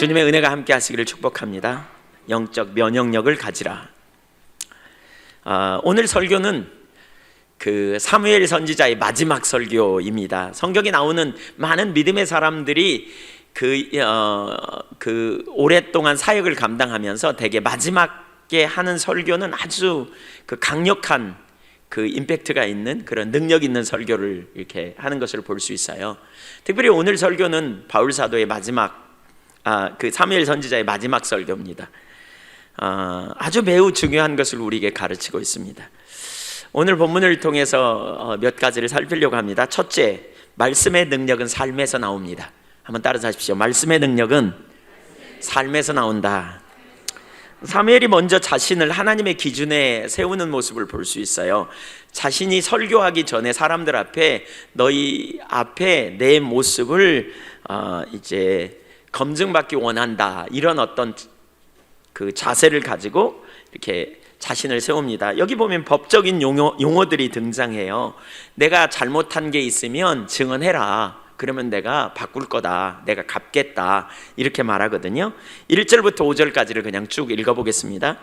주님의 은혜가 함께 하시기를 축복합니다. 영적 면역력을 가지라. 오늘 설교는 그 사무엘 선지자의 마지막 설교입니다. 성경에 나오는 많은 믿음의 사람들이 오랫동안 사역을 감당하면서 되게 마지막에 하는 설교는 아주 그 강력한 그 임팩트가 있는 그런 능력 있는 설교를 이렇게 하는 것을 볼 수 있어요. 특별히 오늘 설교는 바울 사도의 마지막 그 사무엘 선지자의 마지막 설교입니다. 아주 매우 중요한 것을 우리에게 가르치고 있습니다. 오늘 본문을 통해서 몇 가지를 살피려고 합니다. 첫째, 말씀의 능력은 삶에서 나옵니다. 한번 따라하십시오. 말씀의 능력은 삶에서 나온다. 사무엘이 먼저 자신을 하나님의 기준에 세우는 모습을 볼 수 있어요. 자신이 설교하기 전에 사람들 앞에 너희 앞에 내 모습을 이제 검증받기 원한다, 이런 어떤 그 자세를 가지고 이렇게 자신을 세웁니다. 여기 보면 법적인 용어들이 등장해요. 내가 잘못한 게 있으면 증언해라. 그러면 내가 바꿀 거다, 내가 갚겠다, 이렇게 말하거든요. 1절부터 5절까지를 그냥 쭉 읽어보겠습니다.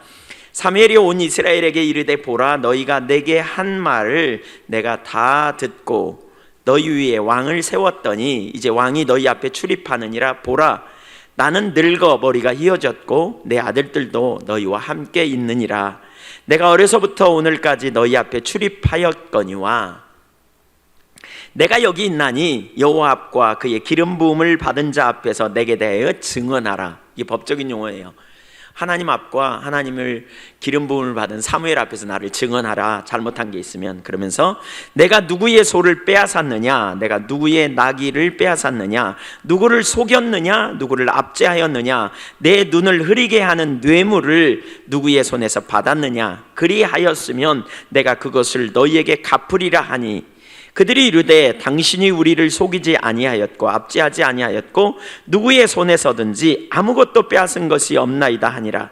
사무엘이 온 이스라엘에게 이르되 보라, 너희가 내게 한 말을 내가 다 듣고 너희 위에 왕을 세웠더니 이제 왕이 너희 앞에 출입하느니라. 보라, 나는 늙어 머리가 휘어졌고 내 아들들도 너희와 함께 있느니라. 내가 어려서부터 오늘까지 너희 앞에 출입하였거니와 내가 여기 있나니 여호와 앞과 그의 기름 부음을 받은 자 앞에서 내게 대하여 증언하라. 이게 법적인 용어예요. 하나님 앞과 하나님을 기름 부음을 받은 사무엘 앞에서 나를 증언하라, 잘못한 게 있으면. 그러면서 내가 누구의 소를 빼앗았느냐, 내가 누구의 나귀를 빼앗았느냐, 누구를 속였느냐, 누구를 압제하였느냐, 내 눈을 흐리게 하는 뇌물을 누구의 손에서 받았느냐, 그리하였으면 내가 그것을 너희에게 갚으리라 하니 그들이 이르되 당신이 우리를 속이지 아니하였고 압제하지 아니하였고 누구의 손에서든지 아무것도 빼앗은 것이 없나이다 하니라.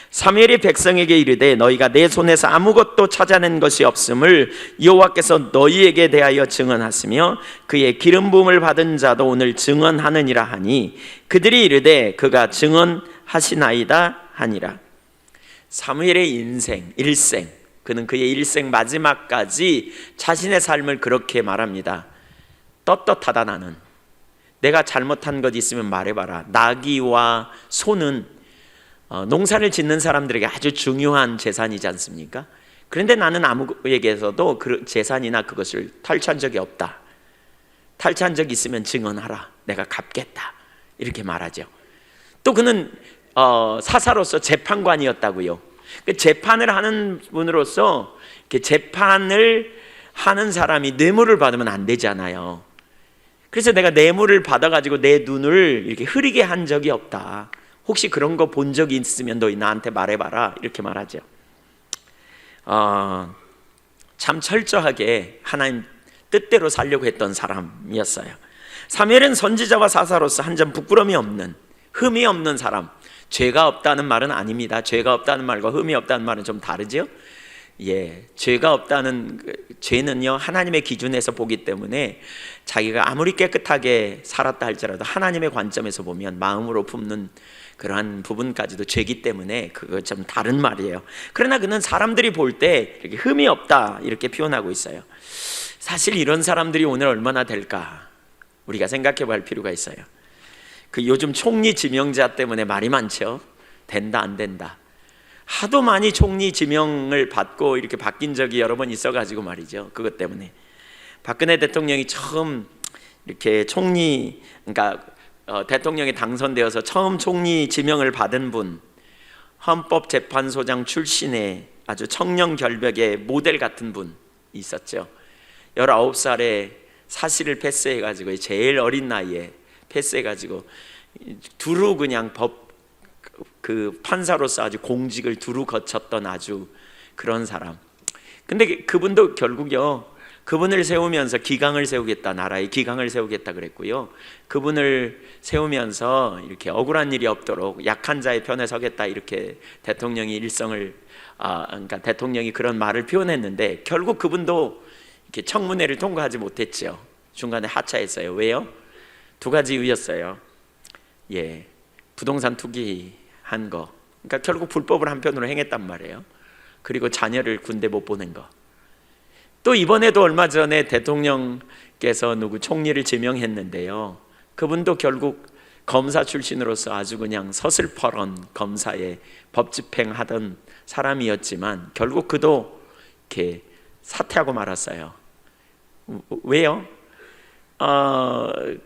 사무엘이 백성에게 이르되 너희가 내 손에서 아무것도 찾아낸 것이 없음을 여호와께서 너희에게 대하여 증언하시며 그의 기름 부음을 받은 자도 오늘 증언하느니라 하니 그들이 이르되 그가 증언하시나이다 하니라. 사무엘의 일생, 그는 그의 일생 마지막까지 자신의 삶을 그렇게 말합니다. 떳떳하다. 나는 내가 잘못한 것 있으면 말해봐라. 나귀와 소는 농사를 짓는 사람들에게 아주 중요한 재산이지 않습니까? 그런데 나는 아무에게서도 그 재산이나 그것을 탈취한 적이 없다. 탈취한 적이 있으면 증언하라. 내가 갚겠다, 이렇게 말하죠. 또 그는 사사로서 재판관이었다고요. 재판을 하는 분으로서 이렇게 재판을 하는 사람이 뇌물을 받으면 안 되잖아요. 그래서 내가 뇌물을 받아가지고 내 눈을 이렇게 흐리게 한 적이 없다. 혹시 그런 거 본 적이 있으면 너희 나한테 말해봐라, 이렇게 말하죠. 참 철저하게 하나님 뜻대로 살려고 했던 사람이었어요. 사무엘은 선지자와 사사로서 한 점 부끄러움이 없는, 흠이 없는 사람. 죄가 없다는 말은 아닙니다. 죄가 없다는 말과 흠이 없다는 말은 좀 다르죠. 죄가 없다는 죄는요, 하나님의 기준에서 보기 때문에 자기가 아무리 깨끗하게 살았다 할지라도 하나님의 관점에서 보면 마음으로 품는 그러한 부분까지도 죄기 때문에 그거 좀 다른 말이에요. 그러나 그는 사람들이 볼 때 이렇게 흠이 없다, 이렇게 표현하고 있어요. 사실 이런 사람들이 오늘 얼마나 될까 우리가 생각해 볼 필요가 있어요. 요즘 총리 지명자 때문에 말이 많죠. 된다 안 된다. 하도 많이 총리 지명을 받고 이렇게 바뀐 적이 여러 번 있어가지고 말이죠. 그것 때문에 박근혜 대통령이 처음 이렇게 대통령이 당선되어서 처음 총리 지명을 받은 분, 헌법재판소장 출신의 아주 청렴결백의 모델 같은 분이 있었죠. 19살에 사실을 패스해가지고 제일 어린 나이에 패스해가지고 두루 그냥 판사로서 아주 공직을 두루 거쳤던 아주 그런 사람. 근데 그분도 결국요, 그분을 세우면서 기강을 세우겠다, 나라의 기강을 세우겠다 그랬고요. 그분을 세우면서 이렇게 억울한 일이 없도록 약한 자의 편에 서겠다, 이렇게 대통령이 그러니까 대통령이 그런 말을 표현했는데 결국 그분도 이렇게 청문회를 통과하지 못했죠. 중간에 하차했어요. 왜요? 두 가지 이유였어요. 부동산 투기한 거, 그러니까 결국 불법을 한편으로 행했단 말이에요. 그리고 자녀를 군대 못 보낸 거. 또 이번에도 얼마 전에 대통령께서 누구 총리를 지명했는데요, 그분도 결국 검사 출신으로서 아주 그냥 서슬퍼런 검사의 법 집행하던 사람이었지만 결국 그도 이렇게 사퇴하고 말았어요. 왜요?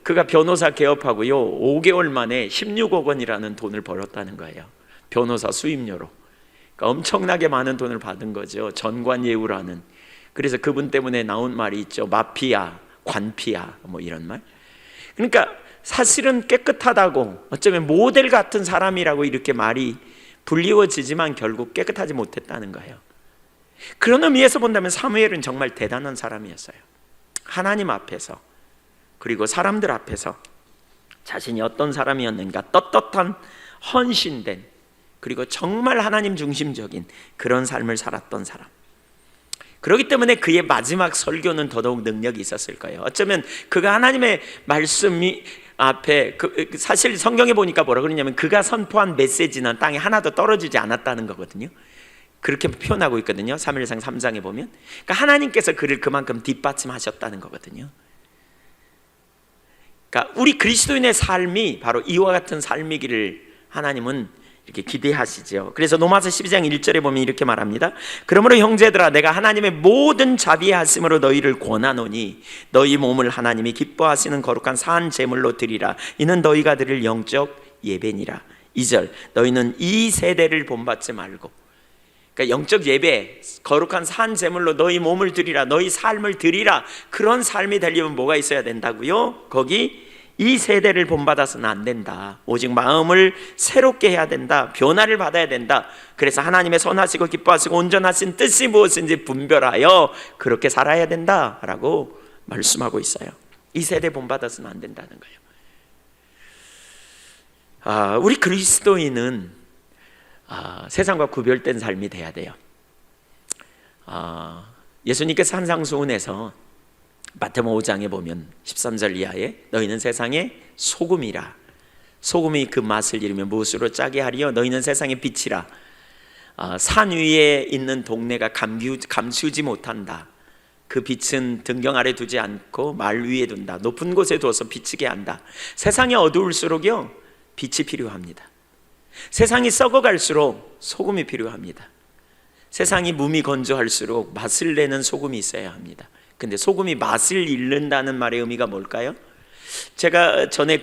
그가 변호사 개업하고요 5개월 만에 16억 원이라는 돈을 벌었다는 거예요. 변호사 수임료로. 그러니까 엄청나게 많은 돈을 받은 거죠. 전관예우라는. 그래서 그분 때문에 나온 말이 있죠. 마피아, 관피아 뭐 이런 말. 그러니까 사실은 깨끗하다고, 어쩌면 모델 같은 사람이라고 이렇게 말이 불리워지지만 결국 깨끗하지 못했다는 거예요. 그런 의미에서 본다면 사무엘은 정말 대단한 사람이었어요. 하나님 앞에서 그리고 사람들 앞에서 자신이 어떤 사람이었는가 떳떳한, 헌신된, 그리고 정말 하나님 중심적인 그런 삶을 살았던 사람. 그렇기 때문에 그의 마지막 설교는 더더욱 능력이 있었을 거예요. 어쩌면 그가 하나님의 말씀이 앞에 사실 성경에 보니까 뭐라 그러냐면 그가 선포한 메시지는 땅에 하나도 떨어지지 않았다는 거거든요. 그렇게 표현하고 있거든요. 사무엘상 3장에 보면. 그러니까 하나님께서 그를 그만큼 뒷받침하셨다는 거거든요. 그러니까 우리 그리스도인의 삶이 바로 이와 같은 삶이기를 하나님은 이렇게 기대하시죠. 그래서 로마서 12장 1절에 보면 이렇게 말합니다. 그러므로 형제들아, 내가 하나님의 모든 자비하심으로 너희를 권하노니 너희 몸을 하나님이 기뻐하시는 거룩한 산 제물로 드리라. 이는 너희가 드릴 영적 예배니라. 2절, 너희는 이 세대를 본받지 말고. 그러니까 영적 예배, 거룩한 산 제물로 너희 몸을 드리라, 너희 삶을 드리라. 그런 삶이 되려면 뭐가 있어야 된다고요? 거기 이 세대를 본받아서는 안 된다. 오직 마음을 새롭게 해야 된다. 변화를 받아야 된다. 그래서 하나님의 선하시고 기뻐하시고 온전하신 뜻이 무엇인지 분별하여 그렇게 살아야 된다라고 말씀하고 있어요. 이 세대 본받아서는 안 된다는 거예요. 우리 그리스도인은 세상과 구별된 삶이 돼야 돼요. 예수님께서 산상수훈에서 마태복음 5장에 보면 13절 이하에 너희는 세상의 소금이라. 소금이 그 맛을 잃으면 무엇으로 짜게 하리요? 너희는 세상의 빛이라. 산 위에 있는 동네가 감추지 못한다. 그 빛은 등경 아래 두지 않고 말 위에 둔다. 높은 곳에 두어서 비치게 한다. 세상이 어두울수록요 빛이 필요합니다. 세상이 썩어갈수록 소금이 필요합니다. 세상이 몸이 건조할수록 맛을 내는 소금이 있어야 합니다. 근데 소금이 맛을 잃는다는 말의 의미가 뭘까요? 제가 전에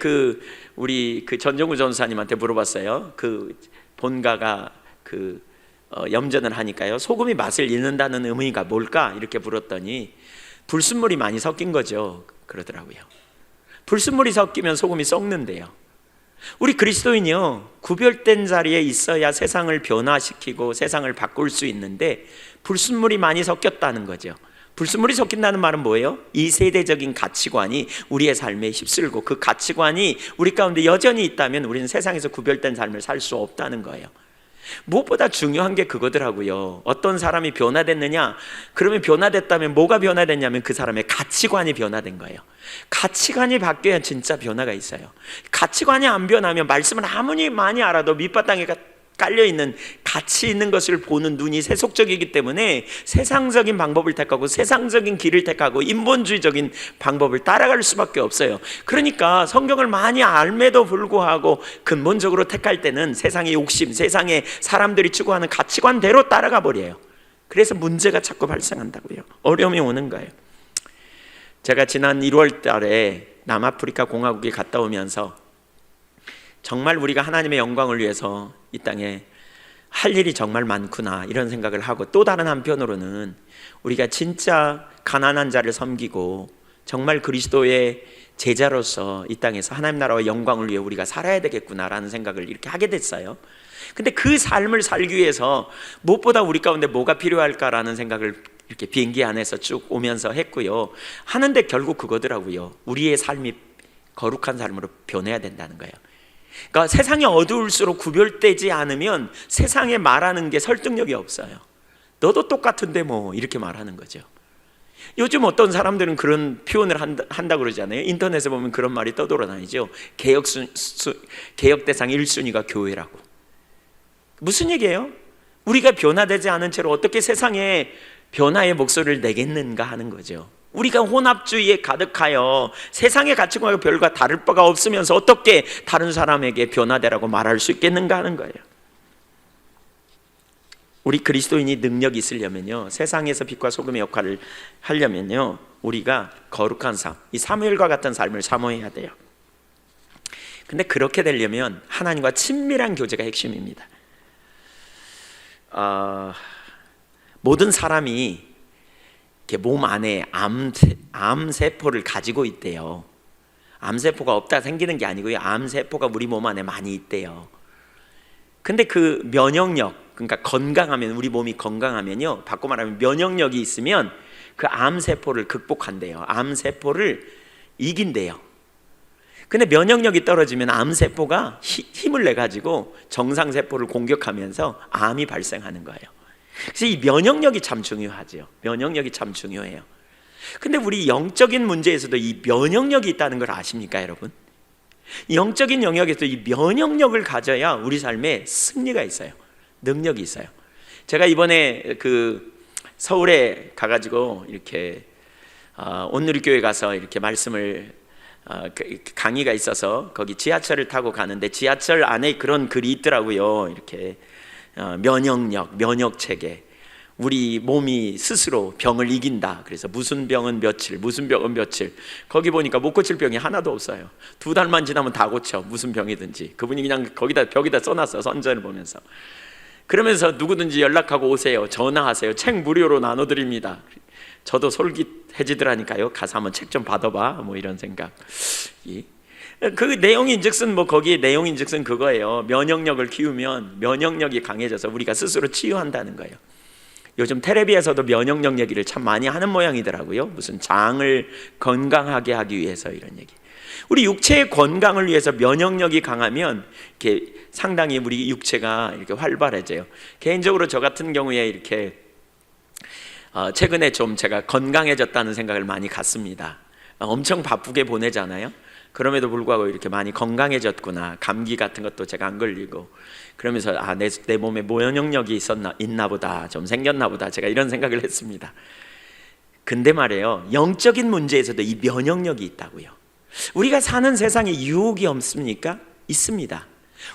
우리 전정우 전사님한테 물어봤어요. 본가가 염전을 하니까요, 소금이 맛을 잃는다는 의미가 뭘까? 이렇게 물었더니 불순물이 많이 섞인 거죠 그러더라고요. 불순물이 섞이면 소금이 썩는데요. 우리 그리스도인이요 구별된 자리에 있어야 세상을 변화시키고 세상을 바꿀 수 있는데 불순물이 많이 섞였다는 거죠. 불순물이 섞인다는 말은 뭐예요? 이 세대적인 가치관이 우리의 삶에 휩쓸고 그 가치관이 우리 가운데 여전히 있다면 우리는 세상에서 구별된 삶을 살 수 없다는 거예요. 무엇보다 중요한 게 그거더라고요. 어떤 사람이 변화됐느냐? 그러면 변화됐다면 뭐가 변화됐냐면 그 사람의 가치관이 변화된 거예요. 가치관이 바뀌어야 진짜 변화가 있어요. 가치관이 안 변하면 말씀을 아무리 많이 알아도 밑바닥에 깔려있는 가치 있는 것을 보는 눈이 세속적이기 때문에 세상적인 방법을 택하고 세상적인 길을 택하고 인본주의적인 방법을 따라갈 수밖에 없어요. 그러니까 성경을 많이 알매도 불구하고 근본적으로 택할 때는 세상의 욕심, 세상의 사람들이 추구하는 가치관대로 따라가 버려요. 그래서 문제가 자꾸 발생한다고요. 어려움이 오는 거예요. 제가 지난 1월 달에 남아프리카 공화국에 갔다 오면서 정말 우리가 하나님의 영광을 위해서 이 땅에 할 일이 정말 많구나 이런 생각을 하고, 또 다른 한편으로는 우리가 진짜 가난한 자를 섬기고 정말 그리스도의 제자로서 이 땅에서 하나님 나라와 영광을 위해 우리가 살아야 되겠구나라는 생각을 이렇게 하게 됐어요. 근데 그 삶을 살기 위해서 무엇보다 우리 가운데 뭐가 필요할까라는 생각을 이렇게 비행기 안에서 쭉 오면서 했고요. 하는데 결국 그거더라고요. 우리의 삶이 거룩한 삶으로 변해야 된다는 거예요. 그러니까 세상이 어두울수록 구별되지 않으면 세상에 말하는 게 설득력이 없어요. 너도 똑같은데 뭐 이렇게 말하는 거죠. 요즘 어떤 사람들은 그런 표현을 한다 그러잖아요. 인터넷에 보면 그런 말이 떠돌아다니죠. 개혁 대상 1순위가 교회라고. 무슨 얘기예요? 우리가 변화되지 않은 채로 어떻게 세상에 변화의 목소리를 내겠는가 하는 거죠. 우리가 혼합주의에 가득하여 세상의 가치관과 별과 다를 바가 없으면서 어떻게 다른 사람에게 변화되라고 말할 수 있겠는가 하는 거예요. 우리 그리스도인이 능력이 있으려면요, 세상에서 빛과 소금의 역할을 하려면요, 우리가 거룩한 삶, 이 사무엘과 같은 삶을 사모해야 돼요. 근데 그렇게 되려면 하나님과 친밀한 교제가 핵심입니다. 모든 사람이 이렇게 몸 안에 암세포를 가지고 있대요. 암세포가 없다 생기는 게 아니고요, 암세포가 우리 몸 안에 많이 있대요. 근데 그 면역력, 그러니까 건강하면, 우리 몸이 건강하면요, 바꿔 말하면 면역력이 있으면 그 암세포를 극복한대요. 암세포를 이긴대요. 근데 면역력이 떨어지면 암세포가 힘을 내가지고 정상세포를 공격하면서 암이 발생하는 거예요. 그래서 이 면역력이 참 중요하죠. 면역력이 참 중요해요. 근데 우리 영적인 문제에서도 이 면역력이 있다는 걸 아십니까, 여러분? 영적인 영역에서 이 면역력을 가져야 우리 삶에 승리가 있어요. 능력이 있어요. 제가 이번에 그 서울에 가가지고 이렇게 온누리교회 가서 이렇게 말씀을 강의가 있어서 거기 지하철을 타고 가는데 지하철 안에 그런 글이 있더라고요. 이렇게 면역력, 면역체계, 우리 몸이 스스로 병을 이긴다. 그래서 무슨 병은 며칠, 무슨 병은 며칠. 거기 보니까 못 고칠 병이 하나도 없어요. 2달만 지나면 다 고쳐, 무슨 병이든지. 그분이 그냥 거기다 벽에다 써놨어요, 선전을 보면서. 그러면서 누구든지 연락하고 오세요, 전화하세요, 책 무료로 나눠드립니다. 저도 솔깃해지더라니까요. 가서 한번 책 좀 받아봐, 뭐 이런 생각. 그 내용인즉슨 뭐 거기에 내용인즉슨 그거예요. 면역력을 키우면 면역력이 강해져서 우리가 스스로 치유한다는 거예요. 요즘 텔레비에서도 면역력 얘기를 참 많이 하는 모양이더라고요. 무슨 장을 건강하게 하기 위해서 이런 얘기. 우리 육체의 건강을 위해서 면역력이 강하면 이렇게 상당히 우리 육체가 이렇게 활발해져요. 개인적으로 저 같은 경우에 이렇게 최근에 좀 제가 건강해졌다는 생각을 많이 갖습니다. 엄청 바쁘게 보내잖아요. 그럼에도 불구하고 이렇게 많이 건강해졌구나. 감기 같은 것도 제가 안 걸리고, 그러면서 내 몸에 면역력이 있나 보다, 좀 생겼나 보다, 제가 이런 생각을 했습니다. 근데 말이에요, 영적인 문제에서도 이 면역력이 있다고요. 우리가 사는 세상에 유혹이 없습니까? 있습니다.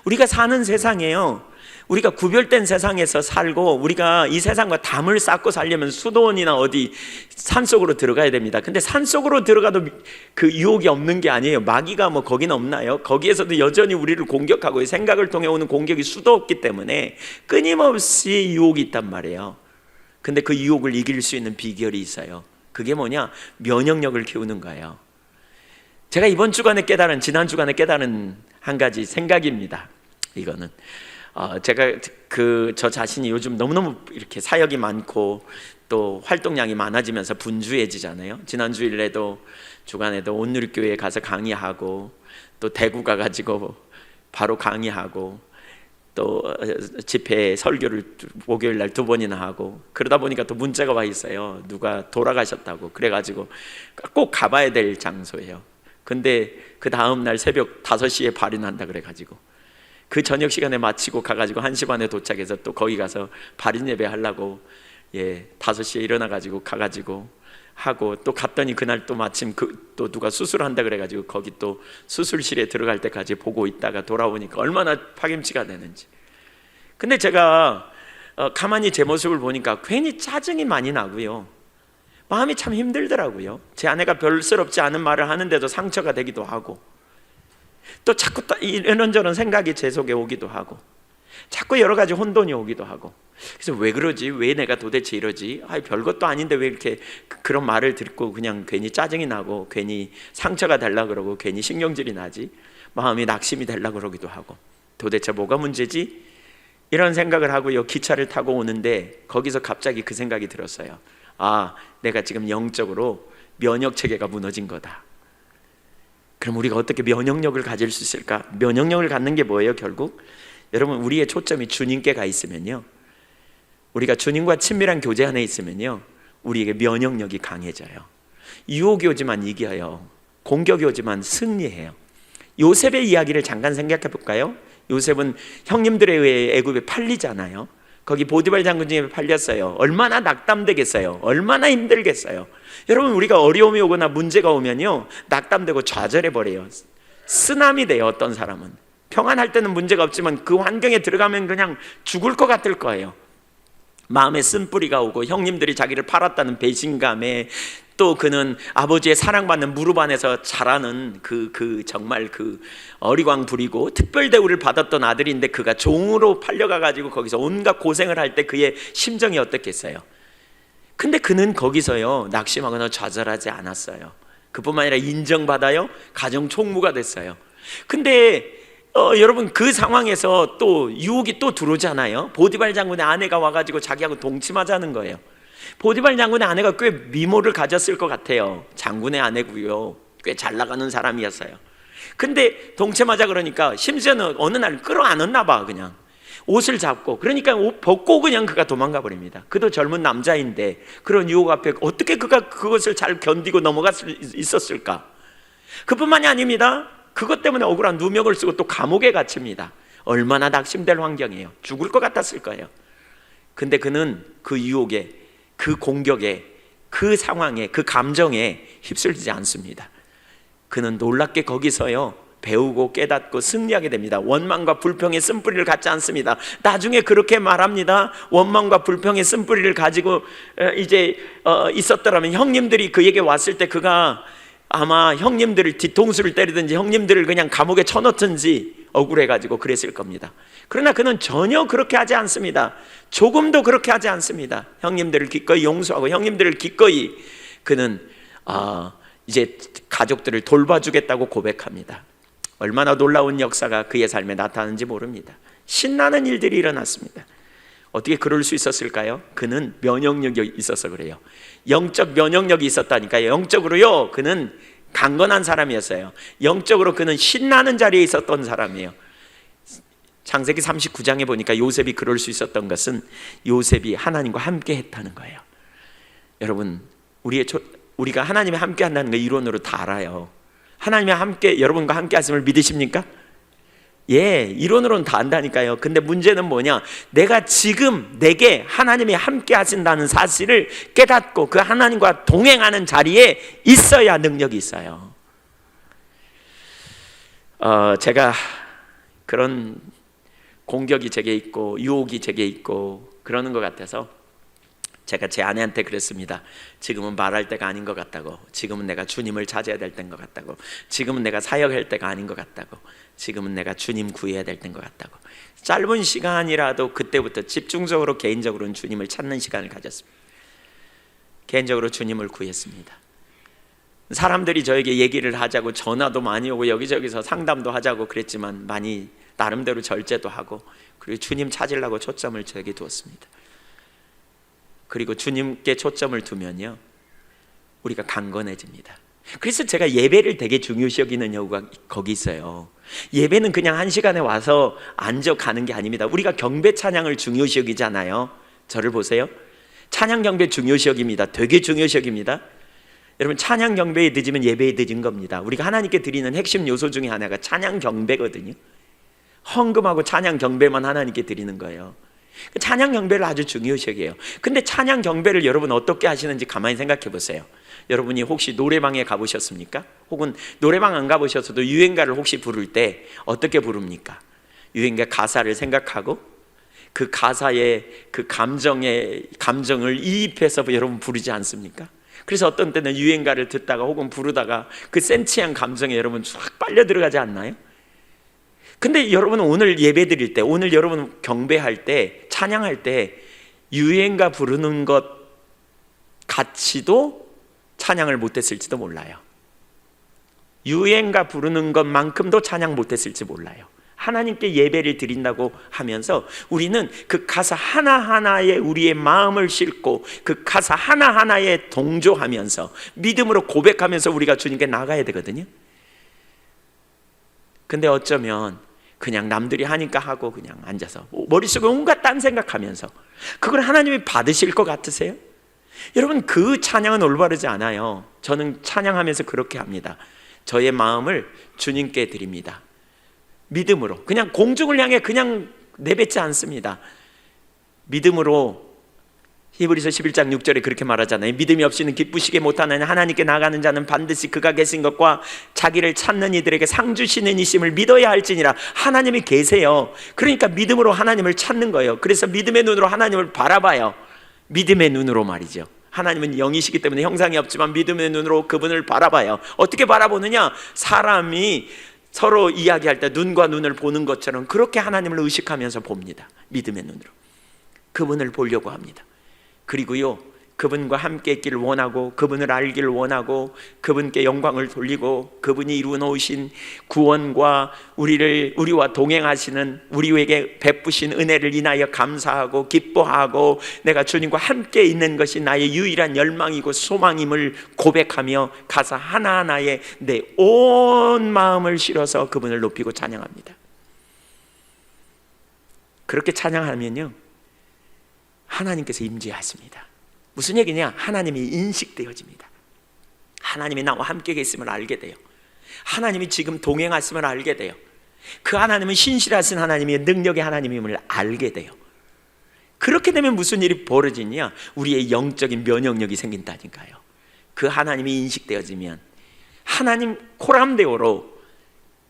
우리가 사는 세상에요, 우리가 구별된 세상에서 살고 우리가 이 세상과 담을 쌓고 살려면 수도원이나 어디 산속으로 들어가야 됩니다. 근데 산속으로 들어가도 그 유혹이 없는 게 아니에요. 마귀가 뭐 거기는 없나요? 거기에서도 여전히 우리를 공격하고 생각을 통해 오는 공격이 수도 없기 때문에 끊임없이 유혹이 있단 말이에요. 근데 그 유혹을 이길 수 있는 비결이 있어요. 그게 뭐냐? 면역력을 키우는 거예요. 제가 이번 주간에 깨달은, 지난 주간에 깨달은 한 가지 생각입니다. 이거는 제가 저 자신이 요즘 너무너무 이렇게 사역이 많고 또 활동량이 많아지면서 분주해지잖아요. 지난 주일에도 주간에도 온누리교회에 가서 강의하고, 또 대구 가가지고 바로 강의하고, 또 집회 설교를 목요일 날 2번이나 하고, 그러다 보니까 또 문자가 와 있어요. 누가 돌아가셨다고. 그래가지고 꼭 가봐야 될 장소예요. 근데 그 다음 날 새벽 5시에 발인한다 그래가지고 그 저녁 시간에 마치고 가가지고 1시 반에 도착해서 또 거기 가서 발인 예배 하려고 5시에 일어나가지고 가가지고 하고, 또 갔더니 그날 또 마침 또 누가 수술한다 그래가지고 거기 또 수술실에 들어갈 때까지 보고 있다가 돌아오니까 얼마나 파김치가 되는지. 근데 제가 가만히 제 모습을 보니까 괜히 짜증이 많이 나고요, 마음이 참 힘들더라고요. 제 아내가 별스럽지 않은 말을 하는데도 상처가 되기도 하고, 또 자꾸 이런저런 생각이 제 속에 오기도 하고, 자꾸 여러 가지 혼돈이 오기도 하고. 그래서 왜 그러지? 왜 내가 도대체 이러지? 별것도 아닌데 왜 이렇게 그런 말을 듣고 그냥 괜히 짜증이 나고, 괜히 상처가 되려고 그러고, 괜히 신경질이 나지, 마음이 낙심이 되려고 그러기도 하고, 도대체 뭐가 문제지? 이런 생각을 하고요, 기차를 타고 오는데 거기서 갑자기 그 생각이 들었어요. 내가 지금 영적으로 면역 체계가 무너진 거다. 그럼 우리가 어떻게 면역력을 가질 수 있을까? 면역력을 갖는 게 뭐예요? 결국 여러분, 우리의 초점이 주님께 가 있으면요, 우리가 주님과 친밀한 교제 안에 있으면요, 우리에게 면역력이 강해져요. 유혹이 오지만 이겨요. 공격이 오지만 승리해요. 요셉의 이야기를 잠깐 생각해 볼까요? 요셉은 형님들에 의해 애굽에 팔리잖아요. 거기 보디발 장군에게 팔렸어요. 얼마나 낙담되겠어요? 얼마나 힘들겠어요? 여러분, 우리가 어려움이 오거나 문제가 오면요, 낙담되고 좌절해버려요. 쓰나미 돼요. 어떤 사람은 평안할 때는 문제가 없지만 그 환경에 들어가면 그냥 죽을 것 같을 거예요. 마음에 쓴뿌리가 오고 형님들이 자기를 팔았다는 배신감에, 또 그는 아버지의 사랑받는 무릎 안에서 자라는 정말 어리광 부리고 특별 대우를 받았던 아들인데 그가 종으로 팔려가가지고 거기서 온갖 고생을 할 때 그의 심정이 어떻겠어요? 근데 그는 거기서요 낙심하거나 좌절하지 않았어요. 그뿐만 아니라 인정받아요. 가정 총무가 됐어요. 근데 여러분, 그 상황에서 또 유혹이 또 들어오잖아요. 보디발 장군의 아내가 와가지고 자기하고 동침하자는 거예요. 보디발 장군의 아내가 꽤 미모를 가졌을 것 같아요. 장군의 아내고요, 꽤 잘 나가는 사람이었어요. 근데 동침하자 그러니까 심지어는 어느 날 끌어안았나 봐. 그냥 옷을 잡고, 그러니까 옷 벗고 그냥 그가 도망가 버립니다. 그도 젊은 남자인데 그런 유혹 앞에 어떻게 그가 그것을 잘 견디고 넘어갈 수 있었을까? 그뿐만이 아닙니다. 그것 때문에 억울한 누명을 쓰고 또 감옥에 갇힙니다. 얼마나 낙심될 환경이에요. 죽을 것 같았을 거예요. 근데 그는 그 유혹에, 그 공격에, 그 상황에, 그 감정에 휩쓸리지 않습니다. 그는 놀랍게 거기서요 배우고 깨닫고 승리하게 됩니다. 원망과 불평의 쓴뿌리를 갖지 않습니다. 나중에 그렇게 말합니다. 원망과 불평의 쓴뿌리를 가지고 이제 있었더라면 형님들이 그에게 왔을 때 그가 아마 형님들을 뒤통수를 때리든지 형님들을 그냥 감옥에 쳐넣든지 억울해가지고 그랬을 겁니다. 그러나 그는 전혀 그렇게 하지 않습니다. 조금도 그렇게 하지 않습니다. 형님들을 기꺼이 용서하고 형님들을 기꺼이 그는 이제 가족들을 돌봐주겠다고 고백합니다. 얼마나 놀라운 역사가 그의 삶에 나타나는지 모릅니다. 신나는 일들이 일어났습니다. 어떻게 그럴 수 있었을까요? 그는 면역력이 있어서 그래요. 영적 면역력이 있었다니까요. 영적으로요 그는 강건한 사람이었어요. 영적으로 그는 신나는 자리에 있었던 사람이에요. 창세기 39장에 보니까 요셉이 그럴 수 있었던 것은 요셉이 하나님과 함께 했다는 거예요. 여러분, 우리가 하나님과 함께 한다는 거 이론으로 다 알아요. 하나님과 함께, 여러분과 함께 하심을 믿으십니까? 예, 이론으로는 다 안다니까요. 근데 문제는 뭐냐? 내가 지금 내게 하나님이 함께 하신다는 사실을 깨닫고 그 하나님과 동행하는 자리에 있어야 능력이 있어요. 제가 그런 공격이 제게 있고 유혹이 제게 있고 그러는 것 같아서 제가 제 아내한테 그랬습니다. 지금은 말할 때가 아닌 것 같다고. 지금은 내가 주님을 찾아야 될 때인 것 같다고. 지금은 내가 사역할 때가 아닌 것 같다고. 지금은 내가 주님 구해야 될 때인 것 같다고. 짧은 시간이라도 그때부터 집중적으로 개인적으로는 주님을 찾는 시간을 가졌습니다. 개인적으로 주님을 구했습니다. 사람들이 저에게 얘기를 하자고 전화도 많이 오고 여기저기서 상담도 하자고 그랬지만 많이 나름대로 절제도 하고, 그리고 주님 찾으려고 초점을 저에게 두었습니다. 그리고 주님께 초점을 두면요 우리가 강건해집니다. 그래서 제가 예배를 되게 중요시 여기는 이유가 거기 있어요. 예배는 그냥 한 시간에 와서 앉아 가는 게 아닙니다. 우리가 경배 찬양을 중요시 여기잖아요. 저를 보세요. 찬양 경배 중요시 여깁니다. 되게 중요시 여깁니다. 여러분, 찬양 경배에 늦으면 예배에 늦은 겁니다. 우리가 하나님께 드리는 핵심 요소 중에 하나가 찬양 경배거든요. 헌금하고 찬양 경배만 하나님께 드리는 거예요. 찬양 경배를 아주 중요시 여겨요. 근데 찬양 경배를 여러분 어떻게 하시는지 가만히 생각해 보세요. 여러분이 혹시 노래방에 가보셨습니까? 혹은 노래방 안 가보셨어도 유행가를 혹시 부를 때 어떻게 부릅니까? 유행가 가사를 생각하고 그 가사의 그 감정을 이입해서 여러분 부르지 않습니까? 그래서 어떤 때는 유행가를 듣다가 혹은 부르다가 그 센치한 감정에 여러분 쫙 빨려 들어가지 않나요? 근데 여러분은 오늘 예배 드릴 때, 오늘 여러분 경배할 때, 찬양할 때 유행가 부르는 것 같이도 찬양을 못했을지도 몰라요. 유행가 부르는 것만큼도 찬양 못했을지 몰라요. 하나님께 예배를 드린다고 하면서 우리는 그 가사 하나하나에 우리의 마음을 싣고 그 가사 하나하나에 동조하면서 믿음으로 고백하면서 우리가 주님께 나가야 되거든요. 근데 어쩌면 그냥 남들이 하니까 하고 그냥 앉아서 머릿속에 온갖 딴 생각하면서 그걸 하나님이 받으실 것 같으세요? 여러분, 그 찬양은 올바르지 않아요. 저는 찬양하면서 그렇게 합니다. 저의 마음을 주님께 드립니다. 믿음으로, 그냥 공중을 향해 그냥 내뱉지 않습니다. 믿음으로. 히브리서 11장 6절에 그렇게 말하잖아요. 믿음이 없이는 기쁘시게 못하는 하나님께 나가는 자는 반드시 그가 계신 것과 자기를 찾는 이들에게 상 주시는 이심을 믿어야 할지니라. 하나님이 계세요. 그러니까 믿음으로 하나님을 찾는 거예요. 그래서 믿음의 눈으로 하나님을 바라봐요. 믿음의 눈으로 말이죠. 하나님은 영이시기 때문에 형상이 없지만 믿음의 눈으로 그분을 바라봐요. 어떻게 바라보느냐? 사람이 서로 이야기할 때 눈과 눈을 보는 것처럼 그렇게 하나님을 의식하면서 봅니다. 믿음의 눈으로 그분을 보려고 합니다. 그리고요, 그분과 함께 있기를 원하고 그분을 알기를 원하고 그분께 영광을 돌리고 그분이 이루어 놓으신 구원과 우리와 동행하시는, 우리에게 베푸신 은혜를 인하여 감사하고 기뻐하고 내가 주님과 함께 있는 것이 나의 유일한 열망이고 소망임을 고백하며 가사 하나하나에 내 온 마음을 실어서 그분을 높이고 찬양합니다. 그렇게 찬양하면요, 하나님께서 임재하십니다. 무슨 얘기냐? 하나님이 인식되어집니다. 하나님이 나와 함께 계심을 알게 돼요. 하나님이 지금 동행하심을 알게 돼요. 그 하나님은 신실하신 하나님의 능력의 하나님임을 알게 돼요. 그렇게 되면 무슨 일이 벌어지냐? 우리의 영적인 면역력이 생긴다니까요. 그 하나님이 인식되어지면 하나님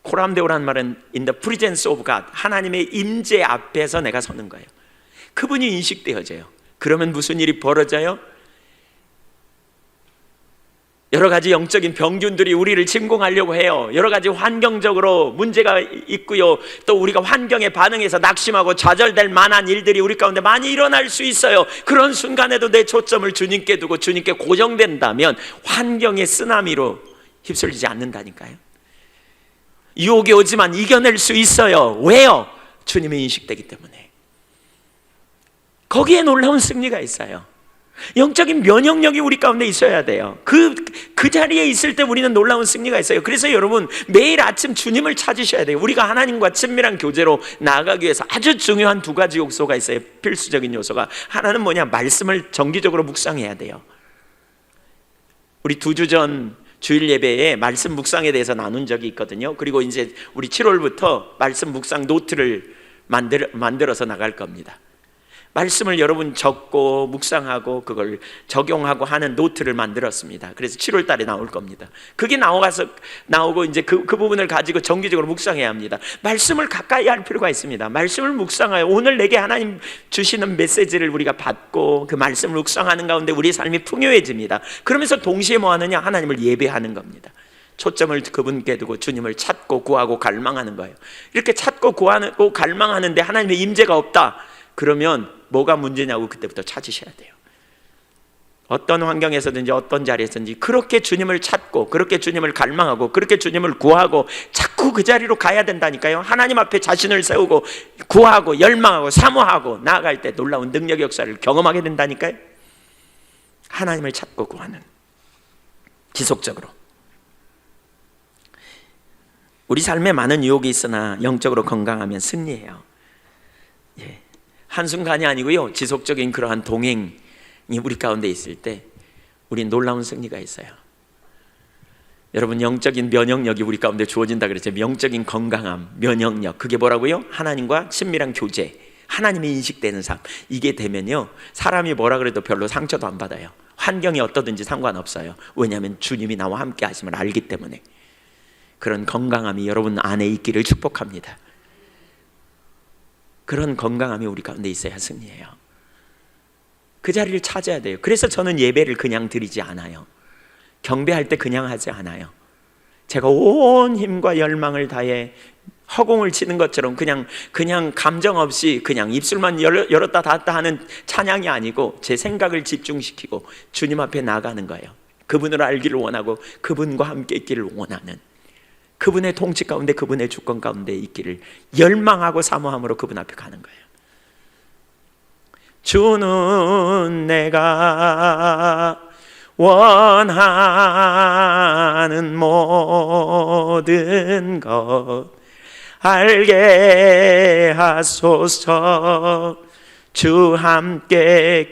코람데오라는 말은 in the presence of God, 하나님의 임재 앞에서 내가 서는 거예요. 그분이 인식되어져요. 그러면 무슨 일이 벌어져요? 여러 가지 영적인 병균들이 우리를 침공하려고 해요. 여러 가지 환경적으로 문제가 있고요, 또 우리가 환경에 반응해서 낙심하고 좌절될 만한 일들이 우리 가운데 많이 일어날 수 있어요. 그런 순간에도 내 초점을 주님께 두고 주님께 고정된다면 환경의 쓰나미로 휩쓸리지 않는다니까요. 유혹이 오지만 이겨낼 수 있어요. 왜요? 주님이 인식되기 때문에. 거기에 놀라운 승리가 있어요. 영적인 면역력이 우리 가운데 있어야 돼요. 그 자리에 있을 때 우리는 놀라운 승리가 있어요. 그래서 여러분, 매일 아침 주님을 찾으셔야 돼요. 우리가 하나님과 친밀한 교제로 나아가기 위해서 아주 중요한 두 가지 요소가 있어요. 필수적인 요소가. 하나는 뭐냐? 말씀을 정기적으로 묵상해야 돼요. 우리 2주 전 주일 예배에 말씀 묵상에 대해서 나눈 적이 있거든요. 그리고 이제 우리 7월부터 말씀 묵상 노트를 만들어서 나갈 겁니다. 말씀을 여러분 적고 묵상하고 그걸 적용하고 하는 노트를 만들었습니다. 그래서 7월 달에 나올 겁니다. 그게 나오고 이제 그 부분을 가지고 정기적으로 묵상해야 합니다. 말씀을 가까이 할 필요가 있습니다. 말씀을 묵상하여 오늘 내게 하나님 주시는 메시지를 우리가 받고 그 말씀을 묵상하는 가운데 우리의 삶이 풍요해집니다. 그러면서 동시에 뭐 하느냐? 하나님을 예배하는 겁니다. 초점을 그분께 두고 주님을 찾고 구하고 갈망하는 거예요. 이렇게 찾고 구하고 갈망하는데 하나님의 임재가 없다, 그러면 뭐가 문제냐고 그때부터 찾으셔야 돼요. 어떤 환경에서든지 어떤 자리에서든지 그렇게 주님을 찾고 그렇게 주님을 갈망하고 그렇게 주님을 구하고 자꾸 그 자리로 가야 된다니까요. 하나님 앞에 자신을 세우고 구하고 열망하고 사모하고 나아갈 때 놀라운 능력 역사를 경험하게 된다니까요. 하나님을 찾고 구하는, 지속적으로. 우리 삶에 많은 유혹이 있으나 영적으로 건강하면 승리해요. 예. 한순간이 아니고요, 지속적인 그러한 동행이 우리 가운데 있을 때 우린 놀라운 승리가 있어요. 여러분, 영적인 면역력이 우리 가운데 주어진다 그랬죠. 영적인 건강함, 면역력, 그게 뭐라고요? 하나님과 친밀한 교제, 하나님이 인식되는 삶. 이게 되면요, 사람이 뭐라 그래도 별로 상처도 안 받아요. 환경이 어떠든지 상관없어요. 왜냐하면 주님이 나와 함께 하심을 알기 때문에. 그런 건강함이 여러분 안에 있기를 축복합니다. 그런 건강함이 우리 가운데 있어야 승리해요. 그 자리를 찾아야 돼요. 그래서 저는 예배를 그냥 드리지 않아요. 경배할 때 그냥 하지 않아요. 제가 온 힘과 열망을 다해 허공을 치는 것처럼 그냥 감정 없이 그냥 입술만 열었다 닫았다 하는 찬양이 아니고 제 생각을 집중시키고 주님 앞에 나가는 거예요. 그분을 알기를 원하고 그분과 함께 있기를 원하는, 그분의 통치 가운데 그분의 주권 가운데 있기를 열망하고 사모함으로 그분 앞에 가는 거예요. 주는 내가 원하는 모든 것 알게 하소서. 주 함께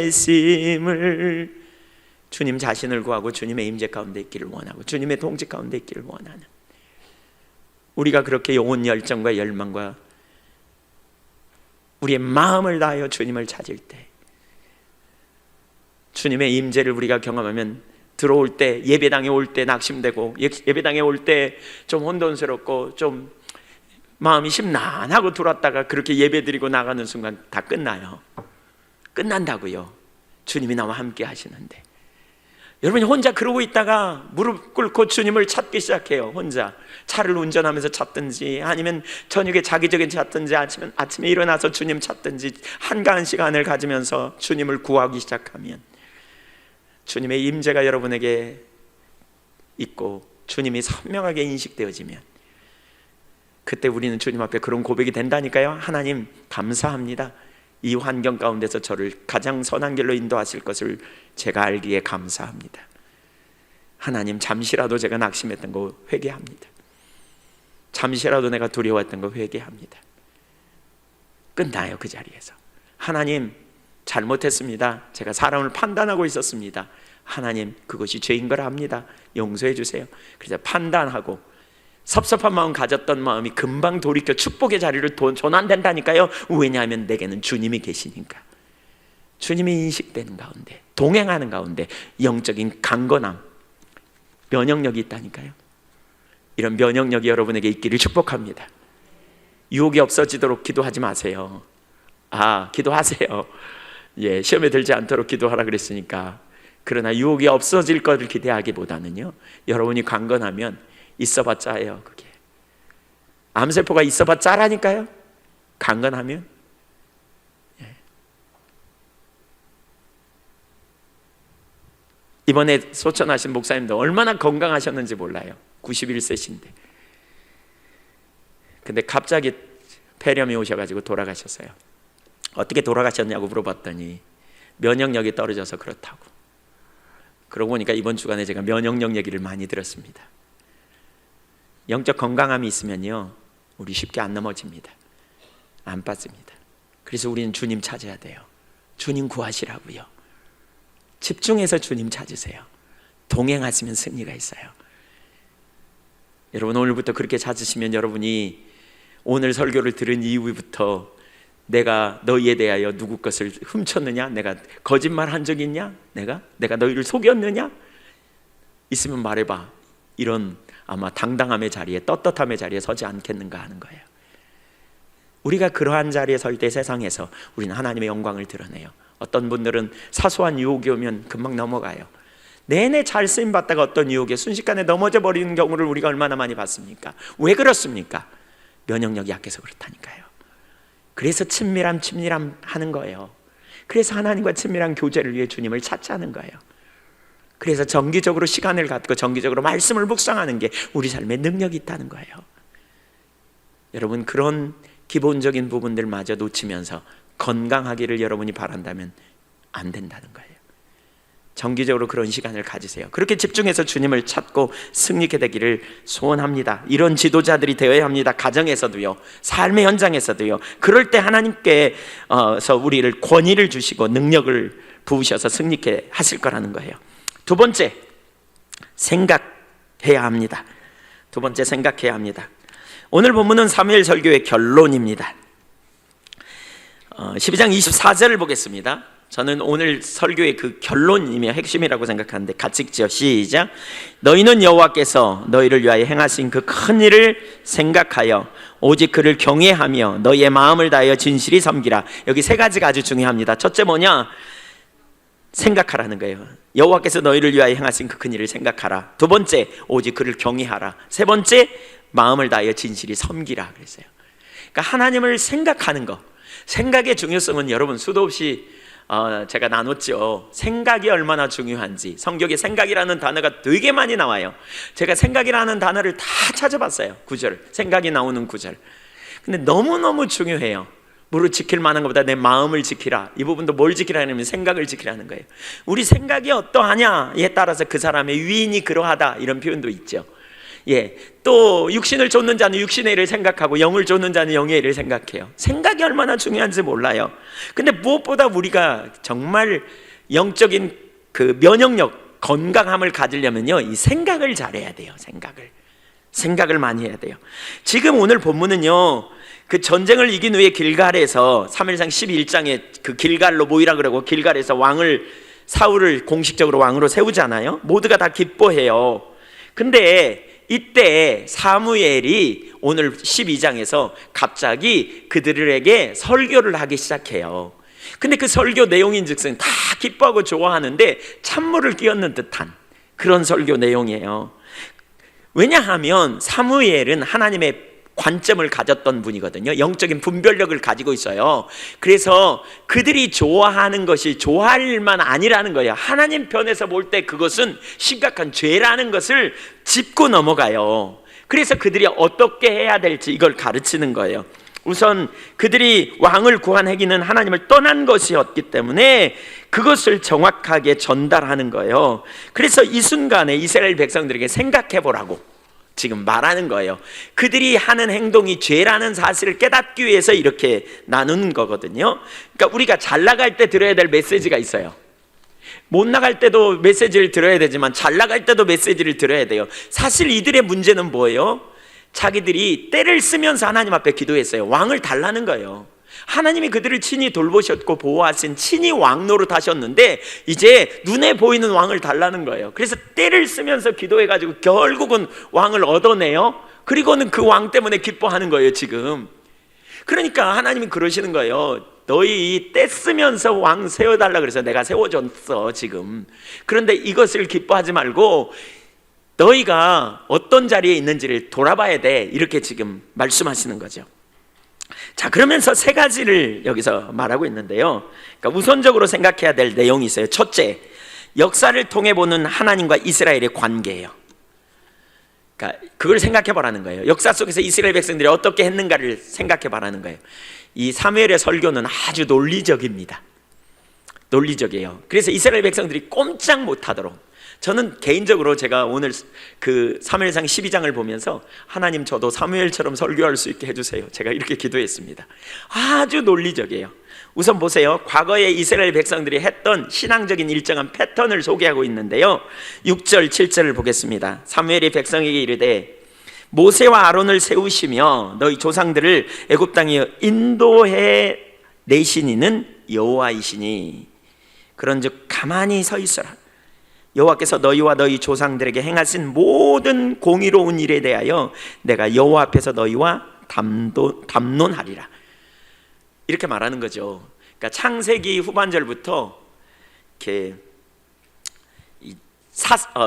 계심을, 주님 자신을 구하고 주님의 임재 가운데 있기를 원하고 주님의 동지 가운데 있기를 원하는, 우리가 그렇게 온 열정과 열망과 우리의 마음을 다하여 주님을 찾을 때, 주님의 임재를 우리가 경험하면 들어올 때, 예배당에 올 때 낙심되고, 예배당에 올 때 좀 혼돈스럽고 좀 마음이 심란하고 들어왔다가 그렇게 예배드리고 나가는 순간 다 끝나요. 끝난다고요. 주님이 나와 함께 하시는데. 여러분이 혼자 그러고 있다가 무릎 꿇고 주님을 찾기 시작해요. 혼자 차를 운전하면서 찾든지, 아니면 저녁에 자기적인 찾든지, 아침에 일어나서 주님 찾든지, 한가한 시간을 가지면서 주님을 구하기 시작하면, 주님의 임재가 여러분에게 있고 주님이 선명하게 인식되어지면, 그때 우리는 주님 앞에 그런 고백이 된다니까요. 하나님 감사합니다. 이 환경 가운데서 저를 가장 선한 길로 인도하실 것을 제가 알기에 감사합니다. 하나님, 잠시라도 제가 낙심했던 거 회개합니다. 잠시라도 내가 두려웠던 거 회개합니다. 끝나요. 그 자리에서 하나님 잘못했습니다. 제가 사람을 판단하고 있었습니다. 하나님, 그것이 죄인 걸 압니다. 용서해 주세요. 그래서 판단하고 섭섭한 마음 가졌던 마음이 금방 돌이켜 축복의 자리를 전환된다니까요. 왜냐하면 내게는 주님이 계시니까. 주님이 인식되는 가운데, 동행하는 가운데 영적인 강건함, 면역력이 있다니까요. 이런 면역력이 여러분에게 있기를 축복합니다. 유혹이 없어지도록 기도하지 마세요. 기도하세요. 시험에 들지 않도록 기도하라 그랬으니까. 그러나 유혹이 없어질 것을 기대하기보다는요, 여러분이 강건하면 있어봤자예요. 그게 암세포가 있어봤자라니까요. 강건하면. 이번에 소천하신 목사님도 얼마나 건강하셨는지 몰라요. 91세신데. 근데 갑자기 폐렴이 오셔가지고 돌아가셨어요. 어떻게 돌아가셨냐고 물어봤더니 면역력이 떨어져서 그렇다고. 그러고 보니까 이번 주간에 제가 면역력 얘기를 많이 들었습니다. 영적 건강함이 있으면요, 우리 쉽게 안 넘어집니다. 안 빠집니다. 그래서 우리는 주님 찾아야 돼요. 주님 구하시라고요. 집중해서 주님 찾으세요. 동행하시면 승리가 있어요. 여러분, 오늘부터 그렇게 찾으시면 여러분이 오늘 설교를 들은 이후부터 내가 너희에 대하여 누구 것을 훔쳤느냐? 내가 거짓말한 적이 있냐? 내가 너희를 속였느냐? 있으면 말해봐. 이런 아마 당당함의 자리에, 떳떳함의 자리에 서지 않겠는가 하는 거예요. 우리가 그러한 자리에 설 때 세상에서 우리는 하나님의 영광을 드러내요. 어떤 분들은 사소한 유혹이 오면 금방 넘어가요. 내내 잘 쓰임받다가 어떤 유혹에 순식간에 넘어져 버리는 경우를 우리가 얼마나 많이 봤습니까? 왜 그렇습니까? 면역력이 약해서 그렇다니까요. 그래서 친밀함 하는 거예요. 그래서 하나님과 친밀한 교제를 위해 주님을 찾자는 거예요. 그래서 정기적으로 시간을 갖고 정기적으로 말씀을 묵상하는 게 우리 삶에 능력이 있다는 거예요. 여러분, 그런 기본적인 부분들마저 놓치면서 건강하기를 여러분이 바란다면 안 된다는 거예요. 정기적으로 그런 시간을 가지세요. 그렇게 집중해서 주님을 찾고 승리케 되기를 소원합니다. 이런 지도자들이 되어야 합니다. 가정에서도요, 삶의 현장에서도요. 그럴 때 하나님께서 우리를 권위를 주시고 능력을 부으셔서 승리케 하실 거라는 거예요. 두 번째, 생각해야 합니다. 두 번째, 생각해야 합니다. 오늘 본문은 사무엘 설교의 결론입니다. 12장 24절을 보겠습니다. 저는 오늘 설교의 그 결론이며 핵심이라고 생각하는데 같이 읽죠. 시작. 너희는 여호와께서 너희를 위하여 행하신 그 큰 일을 생각하여 오직 그를 경외하며 너희의 마음을 다하여 진실히 섬기라. 여기 세 가지가 아주 중요합니다. 첫째 뭐냐? 생각하라는 거예요. 여호와께서 너희를 위하여 행하신 그 큰 일을 생각하라. 두 번째, 오직 그를 경외하라. 세 번째, 마음을 다하여 진실히 섬기라 그랬어요. 그러니까 하나님을 생각하는 거, 생각의 중요성은 여러분 수도 없이 제가 나눴죠. 생각이 얼마나 중요한지. 성경에 생각이라는 단어가 되게 많이 나와요. 제가 생각이라는 단어를 다 찾아봤어요. 구절, 생각이 나오는 구절. 근데 너무너무 중요해요. 무릇 지킬 만한 것보다 내 마음을 지키라. 이 부분도 뭘 지키라는 생각을 지키라는 거예요. 우리 생각이 어떠하냐에 따라서 그 사람의 위인이 그러하다 이런 표현도 있죠. 예, 또 육신을 좇는 자는 육신의 일을 생각하고 영을 좇는 자는 영의 일을 생각해요. 생각이 얼마나 중요한지 몰라요. 근데 무엇보다 우리가 정말 영적인 그 면역력, 건강함을 가지려면요, 이 생각을 잘해야 돼요. 생각을 많이 해야 돼요. 지금 오늘 본문은요, 그 전쟁을 이긴 후에 길갈에서 사무엘상 12장에 그 길갈로 모이라 그러고 길갈에서 사울을 공식적으로 왕으로 세우잖아요. 모두가 다 기뻐해요. 근데 이때 사무엘이 오늘 12장에서 갑자기 그들에게 설교를 하기 시작해요. 근데 그 설교 내용인즉슨 다 기뻐하고 좋아하는데 찬물을 끼얹는 듯한 그런 설교 내용이에요. 왜냐하면 사무엘은 하나님의 관점을 가졌던 분이거든요. 영적인 분별력을 가지고 있어요. 그래서 그들이 좋아하는 것이 좋아할 일만 아니라는 거예요. 하나님 편에서 볼 때 그것은 심각한 죄라는 것을 짚고 넘어가요. 그래서 그들이 어떻게 해야 될지 이걸 가르치는 거예요. 우선 그들이 왕을 구한 행위는 하나님을 떠난 것이었기 때문에 그것을 정확하게 전달하는 거예요. 그래서 이 순간에 이스라엘 백성들에게 생각해 보라고 지금 말하는 거예요. 그들이 하는 행동이 죄라는 사실을 깨닫기 위해서 이렇게 나누는 거거든요. 그러니까 우리가 잘 나갈 때 들어야 될 메시지가 있어요. 못 나갈 때도 메시지를 들어야 되지만 잘 나갈 때도 메시지를 들어야 돼요. 사실 이들의 문제는 뭐예요? 자기들이 때를 쓰면서 하나님 앞에 기도했어요. 왕을 달라는 거예요. 하나님이 그들을 친히 돌보셨고 보호하신 친히 왕 노릇하셨는데 이제 눈에 보이는 왕을 달라는 거예요. 그래서 때를 쓰면서 기도해가지고 결국은 왕을 얻어내요. 그리고는 그 왕 때문에 기뻐하는 거예요 지금. 그러니까 하나님이 그러시는 거예요. 너희 때 쓰면서 왕 세워달라 그래서 내가 세워줬어 지금. 그런데 이것을 기뻐하지 말고 너희가 어떤 자리에 있는지를 돌아봐야 돼, 이렇게 지금 말씀하시는 거죠. 자, 그러면서 세 가지를 여기서 말하고 있는데요. 그러니까 우선적으로 생각해야 될 내용이 있어요. 첫째, 역사를 통해 보는 하나님과 이스라엘의 관계예요. 그러니까 그걸 생각해 보라는 거예요. 역사 속에서 이스라엘 백성들이 어떻게 했는가를 생각해 보라는 거예요. 이 사무엘의 설교는 아주 논리적입니다. 논리적이에요. 그래서 이스라엘 백성들이 꼼짝 못하도록, 저는 개인적으로 제가 오늘 그 사무엘상 12장을 보면서 하나님 저도 사무엘처럼 설교할 수 있게 해주세요, 제가 이렇게 기도했습니다. 아주 논리적이에요. 우선 보세요. 과거에 이스라엘 백성들이 했던 신앙적인 일정한 패턴을 소개하고 있는데요, 6절 7절을 보겠습니다. 사무엘이 백성에게 이르되 모세와 아론을 세우시며 너희 조상들을 애굽 땅에 인도해 내신 이는 여호와이시니 그런즉 가만히 서 있어라. 여호와께서 너희와 너희 조상들에게 행하신 모든 공의로운 일에 대하여 내가 여호와 앞에서 너희와 담론하리라. 이렇게 말하는 거죠. 그러니까 창세기 후반절부터 이렇게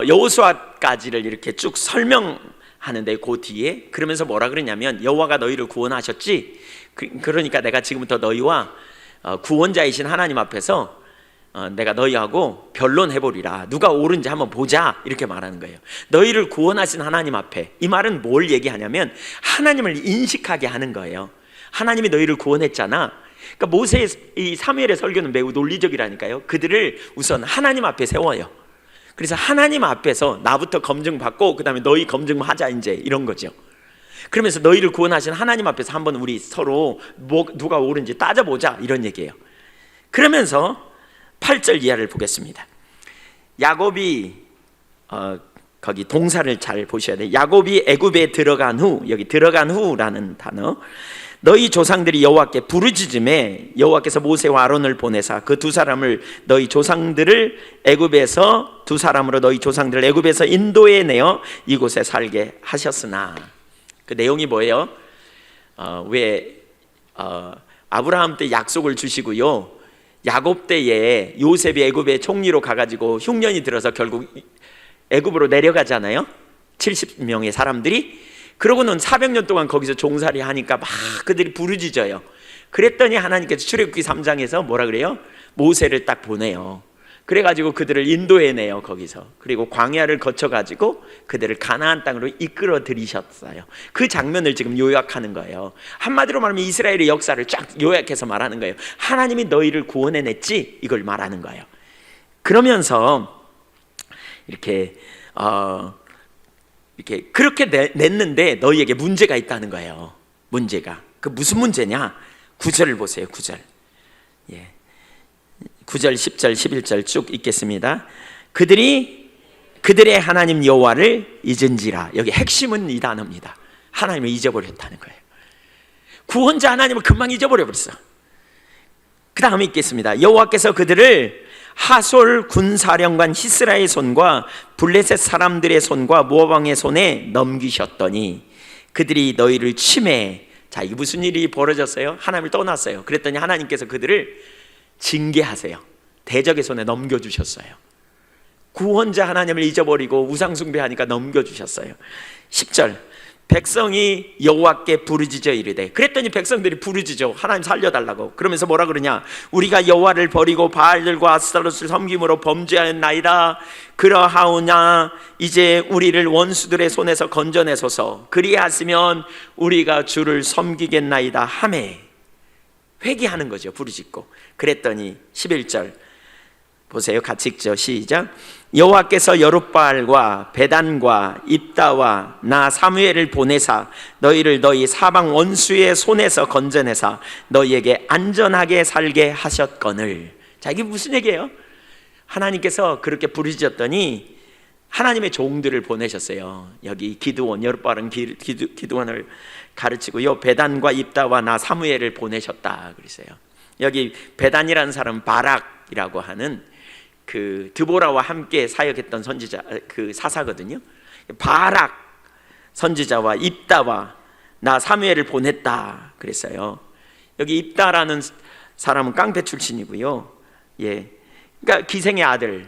여호수아까지를 이렇게 쭉 설명하는데 그 뒤에 그러면서 뭐라 그러냐면 여호와가 너희를 구원하셨지, 그러니까 내가 지금부터 너희와 구원자이신 하나님 앞에서 내가 너희하고 변론해보리라. 누가 옳은지 한번 보자, 이렇게 말하는 거예요. 너희를 구원하신 하나님 앞에. 이 말은 뭘 얘기하냐면 하나님을 인식하게 하는 거예요. 하나님이 너희를 구원했잖아. 그러니까 모세의 이 사무엘의 설교는 매우 논리적이라니까요. 그들을 우선 하나님 앞에 세워요. 그래서 하나님 앞에서 나부터 검증받고 그 다음에 너희 검증하자, 이제 이런 거죠. 그러면서 너희를 구원하신 하나님 앞에서 한번 우리 서로 누가 옳은지 따져보자, 이런 얘기예요. 그러면서 8절 이하를 보겠습니다. 야곱이 거기 동사를 잘 보셔야 돼요. 야곱이 애굽에 들어간 후, 여기 들어간 후라는 단어, 너희 조상들이 여호와께 부르짖음에 여호와께서 모세와 아론을 보내사 그 두 사람을 너희 조상들을 애굽에서 두 사람으로 너희 조상들을 애굽에서 인도해 내어 이곳에 살게 하셨으나, 그 내용이 뭐예요? 아브라함 때 약속을 주시고요, 야곱 때에 요셉이 애굽의 총리로 가가지고 흉년이 들어서 결국 애굽으로 내려가잖아요, 70명의 사람들이. 그러고는 400년 동안 거기서 종살이 하니까 막 그들이 부르짖어요. 그랬더니 하나님께서 출애굽기 3장에서 뭐라 그래요? 모세를 딱 보내요. 그래가지고 그들을 인도해내요 거기서. 그리고 광야를 거쳐가지고 그들을 가나안 땅으로 이끌어 들이셨어요. 그 장면을 지금 요약하는 거예요. 한마디로 말하면 이스라엘의 역사를 쫙 요약해서 말하는 거예요. 하나님이 너희를 구원해냈지, 이걸 말하는 거예요. 그러면서 이렇게 이렇게 그렇게 냈는데 너희에게 문제가 있다는 거예요. 문제가. 그 무슨 문제냐? 9절을 보세요. 9절. 9절, 10절, 11절 쭉 읽겠습니다. 그들의 하나님 여호와를 잊은지라. 여기 핵심은 이 단어입니다. 하나님을 잊어버렸다는 거예요. 구원자 하나님을 금방 잊어버려버렸어. 그 다음에 읽겠습니다. 여호와께서 그들을 하솔 군사령관 히스라의 손과 블레셋 사람들의 손과 모압 왕의 손에 넘기셨더니 그들이 너희를 침해. 자, 이게 무슨 일이 벌어졌어요? 하나님을 떠났어요. 그랬더니 하나님께서 그들을 징계하세요. 대적의 손에 넘겨주셨어요. 구원자 하나님을 잊어버리고 우상숭배하니까 넘겨주셨어요. 10절. 백성이 여호와께 부르짖어 이르되. 그랬더니 백성들이 부르짖어 하나님 살려달라고. 그러면서 뭐라 그러냐? 우리가 여호와를 버리고 바알들과 아스타롯을 섬김으로 범죄하였나이다. 그러하오냐 이제 우리를 원수들의 손에서 건져내소서. 그리하시면 우리가 주를 섬기겠나이다 하매. 회개하는 거죠. 부르짖고. 그랬더니 11절 보세요. 같이 읽죠. 시작. 여호와께서 여룻바알과 베단과 입다와 나 사무엘을 보내사 너희를 너희 사방 원수의 손에서 건져내사 너희에게 안전하게 살게 하셨거늘. 자, 이게 무슨 얘기예요? 하나님께서 그렇게 부르짖었더니 하나님의 종들을 보내셨어요. 여기 기드온, 여룻바알은 기드온을 가르치고요, 베단과 입다와 나 사무엘을 보내셨다 그랬어요. 여기 베단이라는 사람은 바락이라고 하는 그 드보라와 함께 사역했던 선지자, 그 사사거든요. 바락 선지자와 입다와 나 사무엘을 보냈다 그랬어요. 여기 입다라는 사람은 깡패 출신이고요. 그러니까 기생의 아들,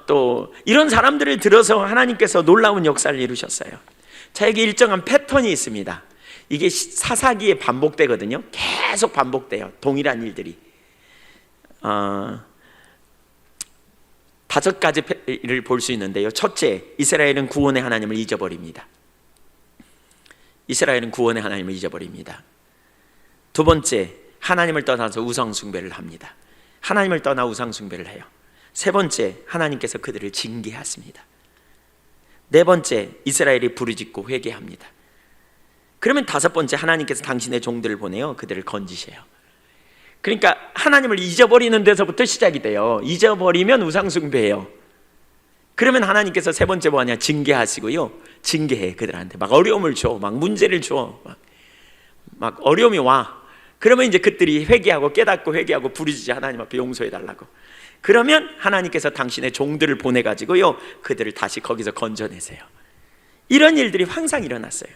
또 이런 사람들을 들어서 하나님께서 놀라운 역사를 이루셨어요. 자, 여기 일정한 패턴이 있습니다. 이게 사사기에 반복되거든요. 계속 반복돼요. 동일한 일들이. 5가지를 볼 수 있는데요. 첫째, 이스라엘은 구원의 하나님을 잊어버립니다. 이스라엘은 구원의 하나님을 잊어버립니다. 두 번째, 하나님을 떠나서 우상숭배를 합니다. 하나님을 떠나 우상숭배를 해요. 세 번째, 하나님께서 그들을 징계하십니다. 네 번째, 이스라엘이 부르짖고 회개합니다. 그러면 다섯 번째, 하나님께서 당신의 종들을 보내요. 그들을 건지세요. 그러니까 하나님을 잊어버리는 데서부터 시작이 돼요. 잊어버리면 우상숭배예요. 그러면 하나님께서 세 번째 뭐하냐? 징계하시고요. 징계해. 그들한테 막 어려움을 줘, 막 문제를 줘, 막 어려움이 와. 그러면 이제 그들이 회개하고 깨닫고 회개하고 부르짖지 하나님 앞에 용서해달라고. 그러면 하나님께서 당신의 종들을 보내가지고요, 그들을 다시 거기서 건져내세요. 이런 일들이 항상 일어났어요.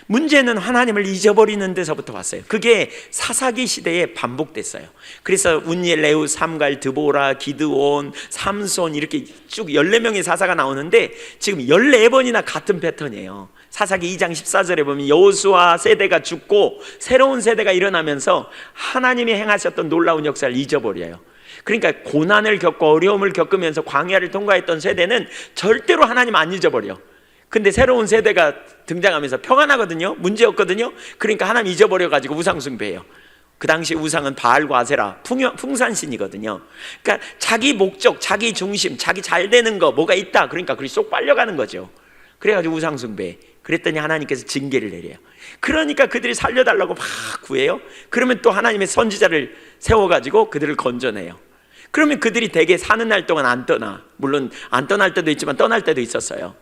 문제는 하나님을 잊어버리는 데서부터 왔어요. 그게 사사기 시대에 반복됐어요. 그래서 운니엘, 레우, 삼갈, 드보라, 기드온, 삼손 이렇게 쭉 14명의 사사가 나오는데 지금 14번이나 같은 패턴이에요. 사사기 2장 14절에 보면 여호수아 세대가 죽고 새로운 세대가 일어나면서 하나님이 행하셨던 놀라운 역사를 잊어버려요. 그러니까 고난을 겪고 어려움을 겪으면서 광야를 통과했던 세대는 절대로 하나님 안 잊어버려. 근데 새로운 세대가 등장하면서 평안하거든요. 문제 없거든요. 그러니까 하나님 잊어버려가지고 우상숭배해요. 그 당시 우상은 바알과 아세라, 풍산신이거든요. 그러니까 자기 목적, 자기 중심, 자기 잘 되는 거 뭐가 있다, 그러니까 그리 쏙 빨려가는 거죠. 그래가지고 우상숭배. 그랬더니 하나님께서 징계를 내려요. 그러니까 그들이 살려달라고 막 구해요. 그러면 또 하나님의 선지자를 세워가지고 그들을 건져내요. 그러면 그들이 대개 사는 날 동안 안 떠나. 물론 안 떠날 때도 있지만 떠날 때도 있었어요.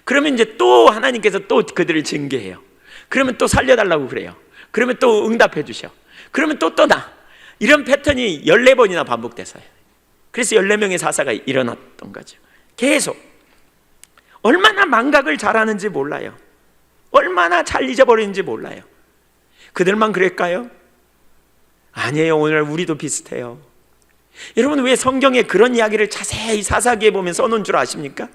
그러면 이제 또 하나님께서 또 그들을 징계해요. 그러면 또 살려달라고 그래요. 그러면 또 응답해 주셔. 그러면 또 떠나. 이런 패턴이 14번이나 반복됐어요. 그래서 14명의 사사가 일어났던 거죠. 계속. 얼마나 망각을 잘하는지 몰라요. 얼마나 잘 잊어버리는지 몰라요. 그들만 그랬까요? 아니에요. 오늘 우리도 비슷해요. 여러분, 왜 성경에 그런 이야기를 자세히 사사기에 보면 써놓은 줄 아십니까?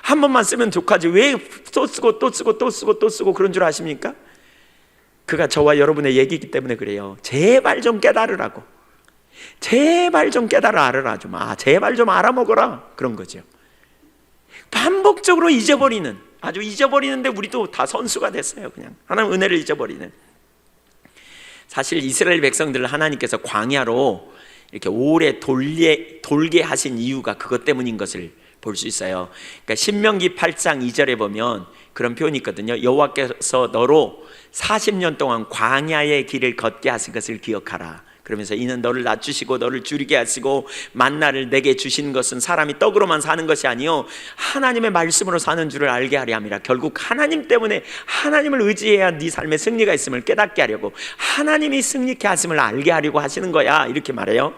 한 번만 쓰면 독하지 왜 또 쓰고 또 쓰고 또 쓰고 또 쓰고 그런 줄 아십니까? 그가 저와 여러분의 얘기이기 때문에 그래요. 제발 좀 깨달으라고. 제발 좀 깨달아 좀. 제발 좀 알아먹어라. 그런 거죠. 반복적으로 잊어버리는, 아주 잊어버리는데 우리도 다 선수가 됐어요. 그냥 하나님 은혜를 잊어버리는. 사실 이스라엘 백성들을 하나님께서 광야로 이렇게 오래 돌게 하신 이유가 그것 때문인 것을 볼 수 있어요. 그러니까 신명기 8장 2절에 보면 그런 표현이 있거든요. 여호와께서 너로 40년 동안 광야의 길을 걷게 하신 것을 기억하라. 그러면서 이는 너를 낮추시고 너를 줄이게 하시고 만나를 내게 주신 것은 사람이 떡으로만 사는 것이 아니요 하나님의 말씀으로 사는 줄을 알게 하려 함이라. 결국 하나님 때문에 하나님을 의지해야 네 삶에 승리가 있음을 깨닫게 하려고, 하나님이 승리케 하심을 알게 하려고 하시는 거야, 이렇게 말해요.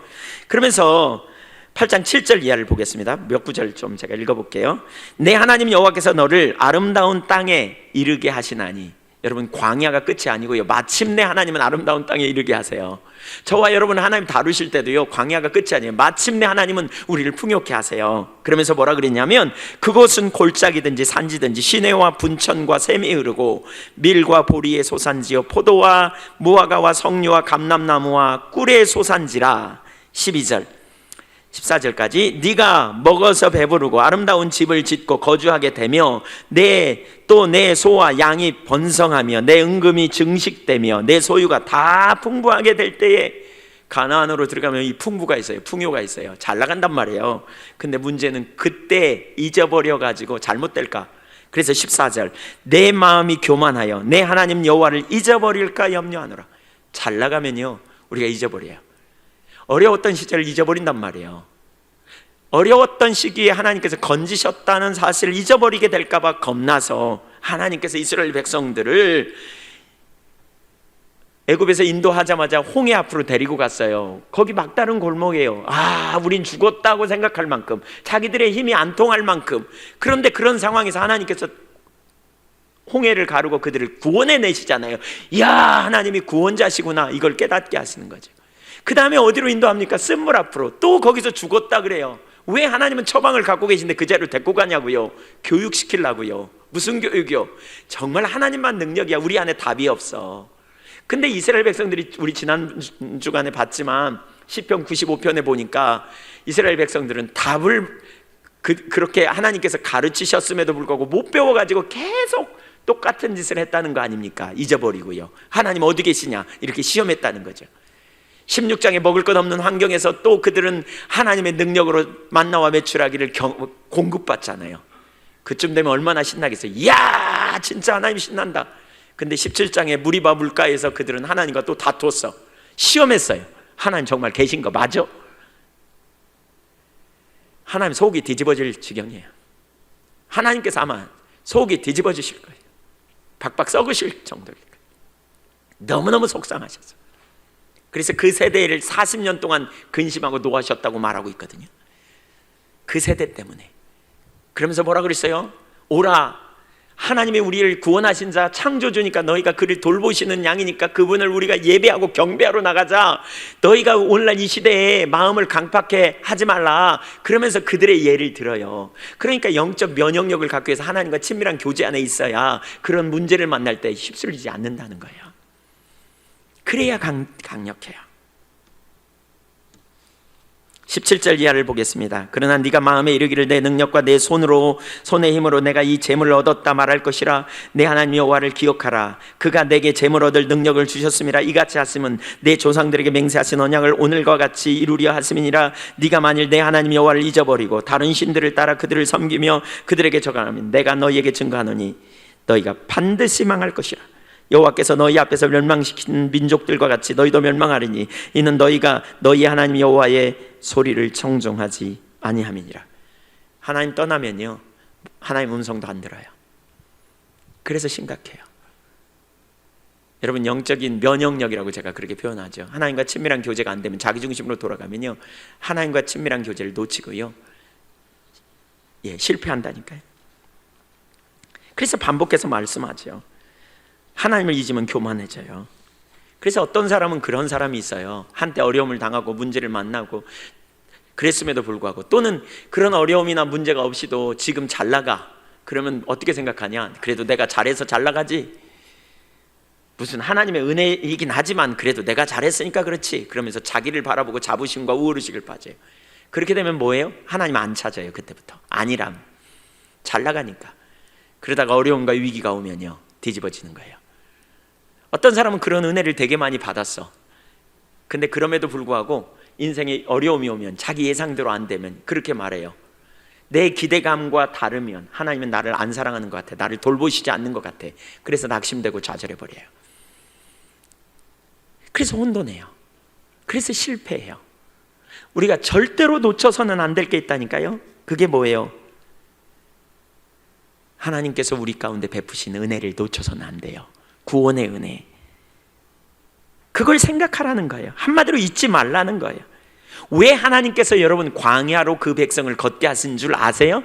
그러면서 8장 7절 이하를 보겠습니다. 몇 구절 좀 제가 읽어볼게요. 내 하나님 여호와께서 너를 아름다운 땅에 이르게 하시나니. 여러분, 광야가 끝이 아니고요, 마침내 하나님은 아름다운 땅에 이르게 하세요. 저와 여러분 하나님 다루실 때도요, 광야가 끝이 아니에요. 마침내 하나님은 우리를 풍요케 하세요. 그러면서 뭐라 그랬냐면, 그곳은 골짜기든지 산지든지 시내와 분천과 샘이 흐르고 밀과 보리의 소산지요 포도와 무화과와 석류와 감람나무와 꿀의 소산지라. 12절 14절까지 네가 먹어서 배부르고 아름다운 집을 짓고 거주하게 되며 내 소와 양이 번성하며 내 은금이 증식되며 내 소유가 다 풍부하게 될 때에 가나안으로 들어가면 이 풍부가 있어요. 풍요가 있어요. 잘 나간단 말이에요. 근데 문제는 그때 잊어버려 가지고 잘못될까? 그래서 14절 내 마음이 교만하여 내 하나님 여호와를 잊어버릴까 염려하노라. 잘 나가면요 우리가 잊어버려요. 어려웠던 시절을 잊어버린단 말이에요. 어려웠던 시기에 하나님께서 건지셨다는 사실을 잊어버리게 될까 봐 겁나서 하나님께서 이스라엘 백성들을 애굽에서 인도하자마자 홍해 앞으로 데리고 갔어요. 거기 막다른 골목이에요. 우린 죽었다고 생각할 만큼, 자기들의 힘이 안 통할 만큼. 그런데 그런 상황에서 하나님께서 홍해를 가르고 그들을 구원해 내시잖아요. 이야, 하나님이 구원자시구나, 이걸 깨닫게 하시는 거죠. 그 다음에 어디로 인도합니까? 쓴물 앞으로. 또 거기서 죽었다 그래요. 왜 하나님은 처방을 갖고 계신데 그 자리로 데리고 가냐고요? 교육시키려고요. 무슨 교육이요? 정말 하나님만 능력이야. 우리 안에 답이 없어. 근데 이스라엘 백성들이, 우리 지난 주간에 봤지만 시편 95편에 보니까 이스라엘 백성들은 답을 그렇게 하나님께서 가르치셨음에도 불구하고 못 배워가지고 계속 똑같은 짓을 했다는 거 아닙니까? 잊어버리고요. 하나님 어디 계시냐? 이렇게 시험했다는 거죠. 16장에 먹을 것 없는 환경에서 또 그들은 하나님의 능력으로 만나와 메추라기를 공급받잖아요. 그쯤 되면 얼마나 신나겠어요. 이야, 진짜 하나님 신난다. 근데 17장에 무리바 물가에서 그들은 하나님과 또 다퉜어. 시험했어요. 하나님 정말 계신 거 맞아? 하나님 속이 뒤집어질 지경이에요. 하나님께서 아마 속이 뒤집어지실 거예요. 박박 썩으실 정도일 거예요. 너무너무 속상하셨어요. 그래서 그 세대를 40년 동안 근심하고 노하셨다고 말하고 있거든요. 그 세대 때문에. 그러면서 뭐라 그랬어요? 오라, 하나님이 우리를 구원하신 자 창조주니까 너희가 그를 돌보시는 양이니까 그분을 우리가 예배하고 경배하러 나가자. 너희가 오늘날 이 시대에 마음을 강팍해 하지 말라. 그러면서 그들의 예를 들어요. 그러니까 영적 면역력을 갖기 위해서 하나님과 친밀한 교제 안에 있어야 그런 문제를 만날 때 휩쓸리지 않는다는 거예요. 그래야 강력해요. 17절 이하를 보겠습니다. 그러나 네가 마음에 이르기를 내 능력과 내 손의 힘으로 내가 이 재물을 얻었다 말할 것이라. 내 하나님 여호와를 기억하라. 그가 내게 재물 얻을 능력을 주셨음이라. 이같이 하심은 내 조상들에게 맹세하신 언약을 오늘과 같이 이루려 하심이니라. 네가 만일 내 하나님 여호와를 잊어버리고 다른 신들을 따라 그들을 섬기며 그들에게 저강하면 내가 너희에게 증거하노니 너희가 반드시 망할 것이라. 여호와께서 너희 앞에서 멸망시킨 민족들과 같이 너희도 멸망하리니 이는 너희가 너희 하나님 여호와의 소리를 청종하지 아니함이니라. 하나님 떠나면요 하나님 음성도 안 들어요. 그래서 심각해요. 여러분, 영적인 면역력이라고 제가 그렇게 표현하죠. 하나님과 친밀한 교제가 안 되면, 자기중심으로 돌아가면요 하나님과 친밀한 교제를 놓치고요 실패한다니까요. 그래서 반복해서 말씀하죠. 하나님을 잊으면 교만해져요. 그래서 어떤 사람은 그런 사람이 있어요. 한때 어려움을 당하고 문제를 만나고 그랬음에도 불구하고, 또는 그런 어려움이나 문제가 없이도 지금 잘 나가. 그러면 어떻게 생각하냐? 그래도 내가 잘해서 잘 나가지. 무슨 하나님의 은혜이긴 하지만 그래도 내가 잘했으니까 그렇지. 그러면서 자기를 바라보고 자부심과 우월의식을 빠져요. 그렇게 되면 뭐예요? 하나님 안 찾아요. 그때부터. 아니람. 잘 나가니까. 그러다가 어려움과 위기가 오면요 뒤집어지는 거예요. 어떤 사람은 그런 은혜를 되게 많이 받았어. 근데 그럼에도 불구하고 인생에 어려움이 오면, 자기 예상대로 안 되면 그렇게 말해요. 내 기대감과 다르면 하나님은 나를 안 사랑하는 것 같아, 나를 돌보시지 않는 것 같아. 그래서 낙심되고 좌절해버려요. 그래서 혼돈해요. 그래서 실패해요. 우리가 절대로 놓쳐서는 안 될 게 있다니까요. 그게 뭐예요? 하나님께서 우리 가운데 베푸신 은혜를 놓쳐서는 안 돼요. 구원의 은혜. 그걸 생각하라는 거예요. 한마디로 잊지 말라는 거예요. 왜 하나님께서 여러분 광야로 그 백성을 걷게 하신 줄 아세요?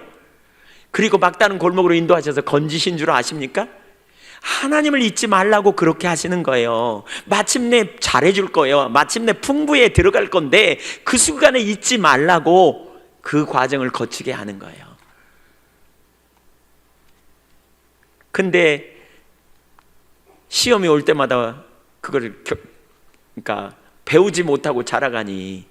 그리고 막다른 골목으로 인도하셔서 건지신 줄 아십니까? 하나님을 잊지 말라고 그렇게 하시는 거예요. 마침내 잘해줄 거예요. 마침내 풍부에 들어갈 건데 그 순간에 잊지 말라고 그 과정을 거치게 하는 거예요. 근데 시험이 올 때마다 그걸 그러니까 배우지 못하고 자라가니,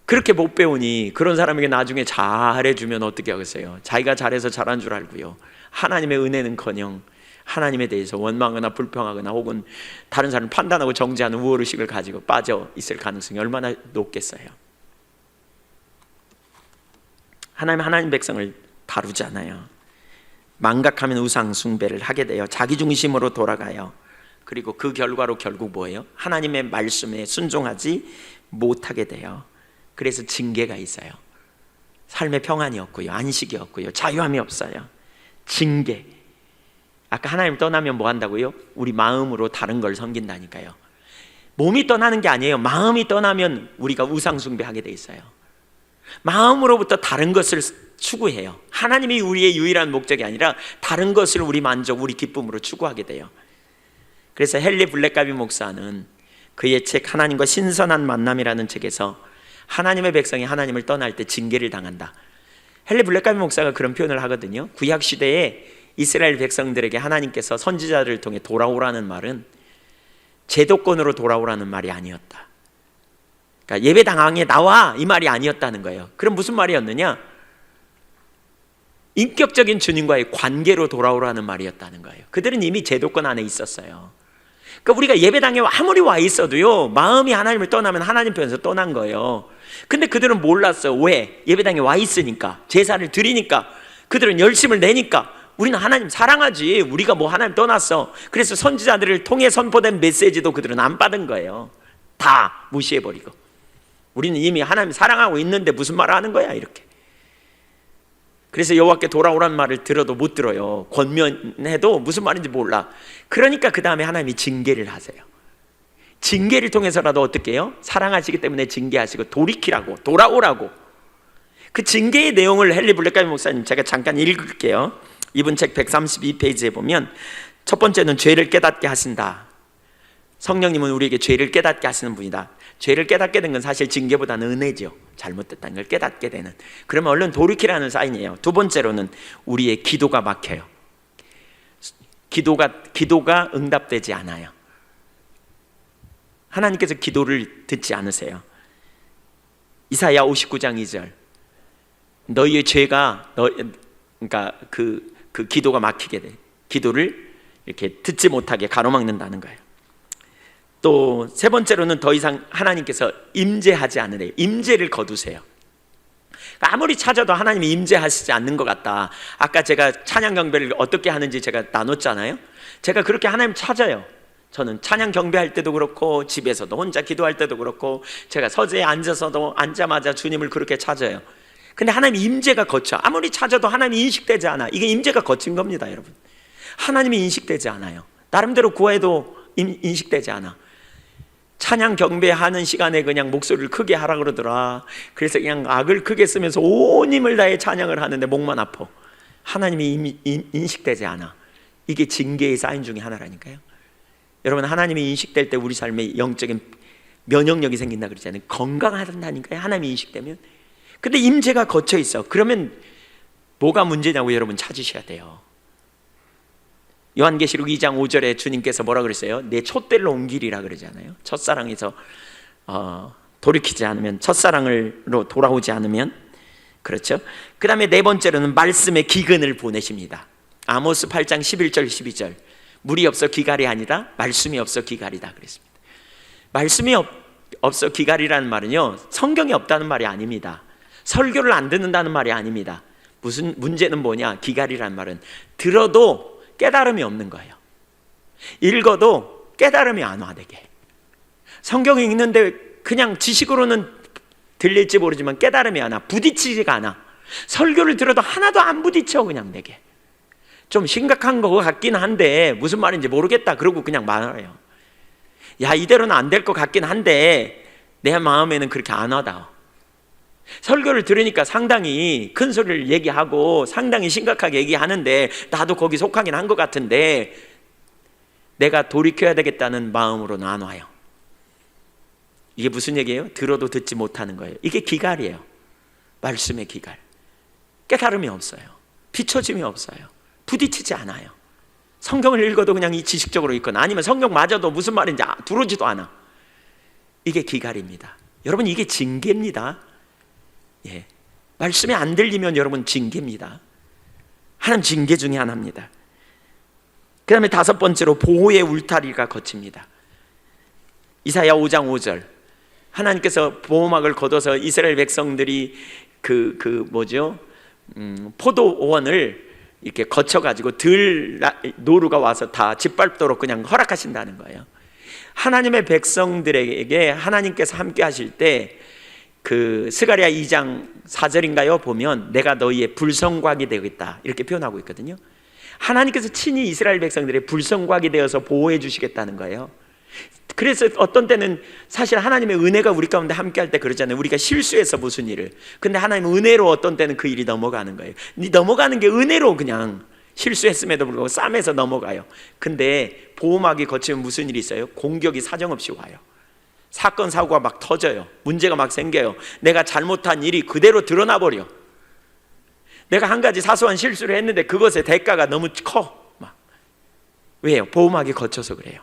그렇게 못 배우니 그런 사람에게 나중에 잘해주면 어떻게 하겠어요? 자기가 잘해서 잘한 줄 알고요, 하나님의 은혜는커녕 하나님에 대해서 원망하거나 불평하거나 혹은 다른 사람을 판단하고 정죄하는 우월의식을 가지고 빠져 있을 가능성이 얼마나 높겠어요. 하나님 백성을 다루잖아요. 망각하면 우상 숭배를 하게 돼요. 자기중심으로 돌아가요. 그리고 그 결과로 결국 뭐예요? 하나님의 말씀에 순종하지 못하게 돼요. 그래서 징계가 있어요. 삶의 평안이 없고요, 안식이 없고요, 자유함이 없어요. 징계. 아까 하나님 떠나면 뭐 한다고요? 우리 마음으로 다른 걸 섬긴다니까요. 몸이 떠나는 게 아니에요. 마음이 떠나면 우리가 우상 숭배하게 돼 있어요. 마음으로부터 다른 것을 추구해요. 하나님이 우리의 유일한 목적이 아니라 다른 것을 우리 만족, 우리 기쁨으로 추구하게 돼요. 그래서 헨리 블랙가비 목사는 그의 책 하나님과 신선한 만남이라는 책에서 하나님의 백성이 하나님을 떠날 때 징계를 당한다. 헨리 블랙가비 목사가 그런 표현을 하거든요. 구약 시대에 이스라엘 백성들에게 하나님께서 선지자들을 통해 돌아오라는 말은 제도권으로 돌아오라는 말이 아니었다. 그러니까 예배당에 나와, 이 말이 아니었다는 거예요. 그럼 무슨 말이었느냐? 인격적인 주님과의 관계로 돌아오라는 말이었다는 거예요. 그들은 이미 제도권 안에 있었어요. 그러니까 우리가 예배당에 아무리 와 있어도요, 마음이 하나님을 떠나면 하나님 편에서 떠난 거예요. 근데 그들은 몰랐어요. 왜? 예배당에 와 있으니까, 제사를 드리니까, 그들은 열심을 내니까. 우리는 하나님 사랑하지, 우리가 뭐 하나님 떠났어. 그래서 선지자들을 통해 선포된 메시지도 그들은 안 받은 거예요. 다 무시해버리고. 우리는 이미 하나님 사랑하고 있는데 무슨 말을 하는 거야, 이렇게. 그래서 여호와께 돌아오라는 말을 들어도 못 들어요. 권면해도 무슨 말인지 몰라. 그러니까 그 다음에 하나님이 징계를 하세요. 징계를 통해서라도 어떻게 해요? 사랑하시기 때문에 징계하시고 돌이키라고, 돌아오라고. 그 징계의 내용을 헨리 블랙가비 목사님 제가 잠깐 읽을게요. 이분 책 132페이지에 보면 첫 번째는 죄를 깨닫게 하신다. 성령님은 우리에게 죄를 깨닫게 하시는 분이다. 죄를 깨닫게 된 건 사실 징계보다는 은혜죠. 잘못됐다는 걸 깨닫게 되는. 그러면 얼른 돌이키라는 사인이에요. 두 번째로는 우리의 기도가 막혀요. 기도가 응답되지 않아요. 하나님께서 기도를 듣지 않으세요. 이사야 59장 2절. 너희의 죄가 그러니까 그 기도가 막히게 돼. 기도를 이렇게 듣지 못하게 가로막는다는 거예요. 또 세 번째로는 더 이상 하나님께서 임재하지 않으래요. 임재를 거두세요. 아무리 찾아도 하나님이 임재하시지 않는 것 같다. 아까 제가 찬양 경배를 어떻게 하는지 제가 나눴잖아요. 제가 그렇게 하나님 찾아요. 저는 찬양 경배할 때도 그렇고 집에서도 혼자 기도할 때도 그렇고 제가 서재에 앉아서도 앉자마자 주님을 그렇게 찾아요. 근데 하나님 임재가 거쳐. 아무리 찾아도 하나님이 인식되지 않아. 이게 임재가 거친 겁니다, 여러분. 하나님이 인식되지 않아요. 나름대로 구해도 인식되지 않아. 찬양 경배하는 시간에 그냥 목소리를 크게 하라 그러더라. 그래서 그냥 악을 크게 쓰면서 온 힘을 다해 찬양을 하는데 목만 아파. 하나님이 인식되지 않아. 이게 징계의 사인 중에 하나라니까요. 여러분, 하나님이 인식될 때 우리 삶에 영적인 면역력이 생긴다 그러잖아요. 건강하다니까요, 하나님이 인식되면. 근데 임재가 거쳐 있어. 그러면 뭐가 문제냐고 여러분 찾으셔야 돼요. 요한계시록 2장 5절에 주님께서 뭐라 그랬어요? 내 촛대를 옮기리라 그러잖아요. 첫사랑에서 돌이키지 않으면, 첫사랑으로 돌아오지 않으면. 그렇죠? 그 다음에 네 번째로는 말씀의 기근을 보내십니다. 아모스 8장 11절 12절. 물이 없어 기갈이 아니라 말씀이 없어 기갈이다 그랬습니다. 말씀이 없어 기갈이라는 말은요, 성경에 없다는 말이 아닙니다. 설교를 안 듣는다는 말이 아닙니다. 무슨 문제는 뭐냐? 기갈이란 말은 들어도 깨달음이 없는 거예요. 읽어도 깨달음이 안 와 내게. 성경 읽는데 그냥 지식으로는 들릴지 모르지만 깨달음이 안 와. 부딪히지가 않아. 설교를 들어도 하나도 안 부딪혀 그냥 내게. 좀 심각한 거 같긴 한데 무슨 말인지 모르겠다 그러고 그냥 말아요. 야, 이대로는 안 될 것 같긴 한데 내 마음에는 그렇게 안 와닿아. 설교를 들으니까 상당히 큰 소리를 얘기하고 상당히 심각하게 얘기하는데 나도 거기 속하긴 한 것 같은데 내가 돌이켜야 되겠다는 마음으로는 안 와요. 이게 무슨 얘기예요? 들어도 듣지 못하는 거예요. 이게 기갈이에요. 말씀의 기갈. 깨달음이 없어요. 비춰짐이 없어요. 부딪히지 않아요. 성경을 읽어도 그냥 이 지식적으로 읽거나 아니면 성경 맞아도 무슨 말인지 들어오지도 않아. 이게 기갈입니다. 여러분, 이게 징계입니다. 예. 말씀이 안 들리면 여러분 징계입니다. 하나님 징계 중에 하나입니다. 그 다음에 다섯 번째로 보호의 울타리가 거칩니다. 이사야 5장 5절. 하나님께서 보호막을 걷어서 이스라엘 백성들이 포도원을 이렇게 거쳐가지고 노루가 와서 다 짓밟도록 그냥 허락하신다는 거예요. 하나님의 백성들에게 하나님께서 함께 하실 때 그 스가랴 2장 4절인가요? 보면 내가 너희의 불성곽이 되겠다 이렇게 표현하고 있거든요. 하나님께서 친히 이스라엘 백성들의 불성곽이 되어서 보호해 주시겠다는 거예요. 그래서 어떤 때는 사실 하나님의 은혜가 우리 가운데 함께 할 때 그러잖아요. 우리가 실수해서 무슨 일을, 근데 하나님은 은혜로 어떤 때는 그 일이 넘어가는 거예요. 넘어가는 게 은혜로 그냥 실수했음에도 불구하고 쌈에서 넘어가요. 근데 보호막이 거치면 무슨 일이 있어요? 공격이 사정없이 와요. 사건 사고가 막 터져요. 문제가 막 생겨요. 내가 잘못한 일이 그대로 드러나 버려. 내가 한 가지 사소한 실수를 했는데 그것의 대가가 너무 커. 막. 왜요? 보호막이 거쳐서 그래요.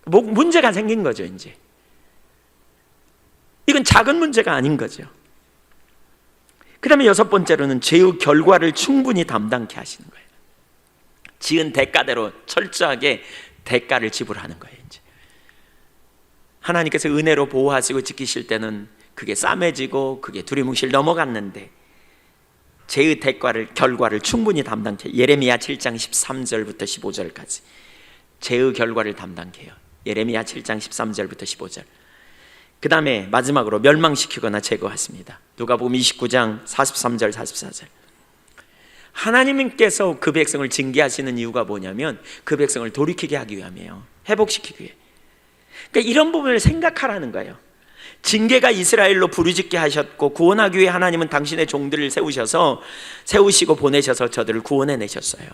문제가 생긴 거죠. 이제 이건 작은 문제가 아닌 거죠. 그 다음에 여섯 번째로는 죄의 결과를 충분히 담당케 하시는 거예요. 지은 대가대로 철저하게 대가를 지불하는 거예요. 이제 하나님께서 은혜로 보호하시고 지키실 때는 그게 싸매지고 그게 두리뭉실 넘어갔는데 죄의 결과를 충분히 담당케. 예레미야 7장 13절부터 15절까지 죄의 결과를 담당케 해요. 예레미야 7장 13절부터 15절. 그 다음에 마지막으로 멸망시키거나 제거하십니다. 누가복음 29장 43절 44절. 하나님께서 그 백성을 징계하시는 이유가 뭐냐면 그 백성을 돌이키게 하기 위함이에요. 회복시키기 위해. 그러니까 이런 부분을 생각하라는 거예요. 징계가 이스라엘로 부르짖게 하셨고 구원하기 위해 하나님은 당신의 종들을 세우시고 보내셔서 저들을 구원해내셨어요.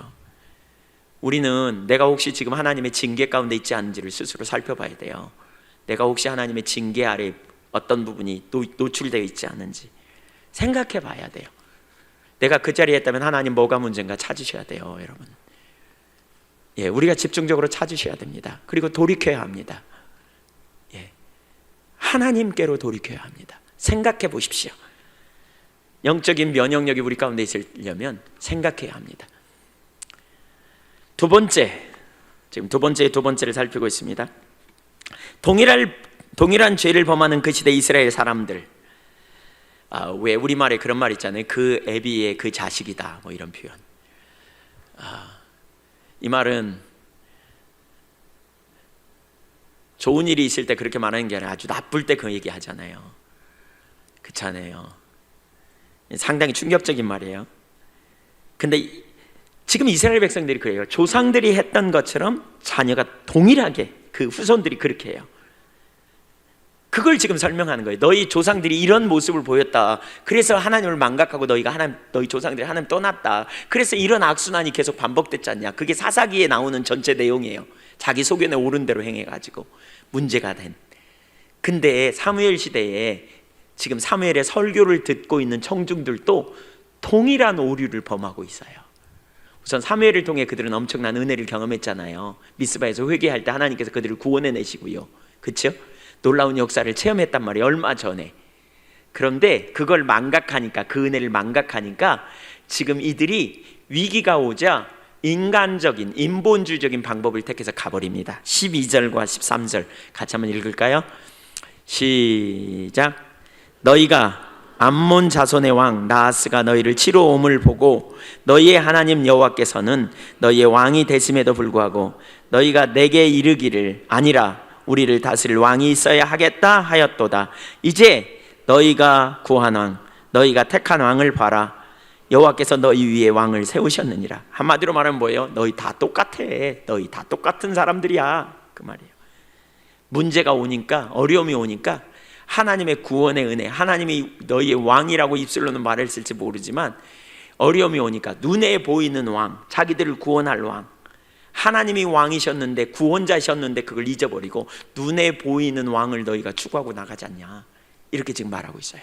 우리는 내가 혹시 지금 하나님의 징계 가운데 있지 않은지를 스스로 살펴봐야 돼요. 내가 혹시 하나님의 징계 아래 어떤 부분이 노출되어 있지 않은지 생각해 봐야 돼요. 내가 그 자리에 있다면 하나님 뭐가 문제인가 찾으셔야 돼요. 여러분, 예, 우리가 집중적으로 찾으셔야 됩니다. 그리고 돌이켜야 합니다. 예, 하나님께로 돌이켜야 합니다. 생각해 보십시오. 영적인 면역력이 우리 가운데 있으려면 생각해야 합니다. 두 번째를 살피고 있습니다. 동일한 죄를 범하는 그 시대 이스라엘 사람들. 왜 우리말에 그런 말 있잖아요. 그 애비의 그 자식이다, 뭐 이런 표현. 이 말은 좋은 일이 있을 때 그렇게 말하는 게 아니라 아주 나쁠 때 그 얘기 하잖아요. 그렇잖아요. 상당히 충격적인 말이에요. 근데 지금 이스라엘 백성들이 그래요. 조상들이 했던 것처럼 자녀가 동일하게 그 후손들이 그렇게 해요. 그걸 지금 설명하는 거예요. 너희 조상들이 이런 모습을 보였다. 그래서 하나님을 망각하고 너희 조상들이 하나님 떠났다. 그래서 이런 악순환이 계속 반복됐지 않냐. 그게 사사기에 나오는 전체 내용이에요. 자기 소견에 옳은 대로 행해가지고 문제가 된. 근데 사무엘 시대에 지금 사무엘의 설교를 듣고 있는 청중들도 동일한 오류를 범하고 있어요. 우선 사무엘을 통해 그들은 엄청난 은혜를 경험했잖아요. 미스바에서 회개할 때 하나님께서 그들을 구원해내시고요. 그렇죠? 놀라운 역사를 체험했단 말이에요. 얼마 전에. 그런데 그걸 망각하니까, 그 은혜를 망각하니까 지금 이들이 위기가 오자 인간적인 인본주의적인 방법을 택해서 가버립니다. 12절과 13절 같이 한번 읽을까요? 시작. 너희가 암몬 자손의 왕 나하스가 너희를 치러 옴을 보고 너희의 하나님 여호와께서는 너희의 왕이 되심에도 불구하고 너희가 내게 이르기를 아니라 우리를 다스릴 왕이 있어야 하겠다 하였도다. 이제 너희가 구한 왕, 너희가 택한 왕을 봐라. 여호와께서 너희 위에 왕을 세우셨느니라. 한마디로 말하면 뭐예요? 너희 다 똑같아. 너희 다 똑같은 사람들이야, 그 말이에요. 문제가 오니까, 어려움이 오니까 하나님의 구원의 은혜, 하나님이 너희의 왕이라고 입술로는 말을 쓸지 모르지만 어려움이 오니까 눈에 보이는 왕, 자기들을 구원할 왕, 하나님이 왕이셨는데 구원자셨는데 그걸 잊어버리고 눈에 보이는 왕을 너희가 추구하고 나가지 않냐, 이렇게 지금 말하고 있어요.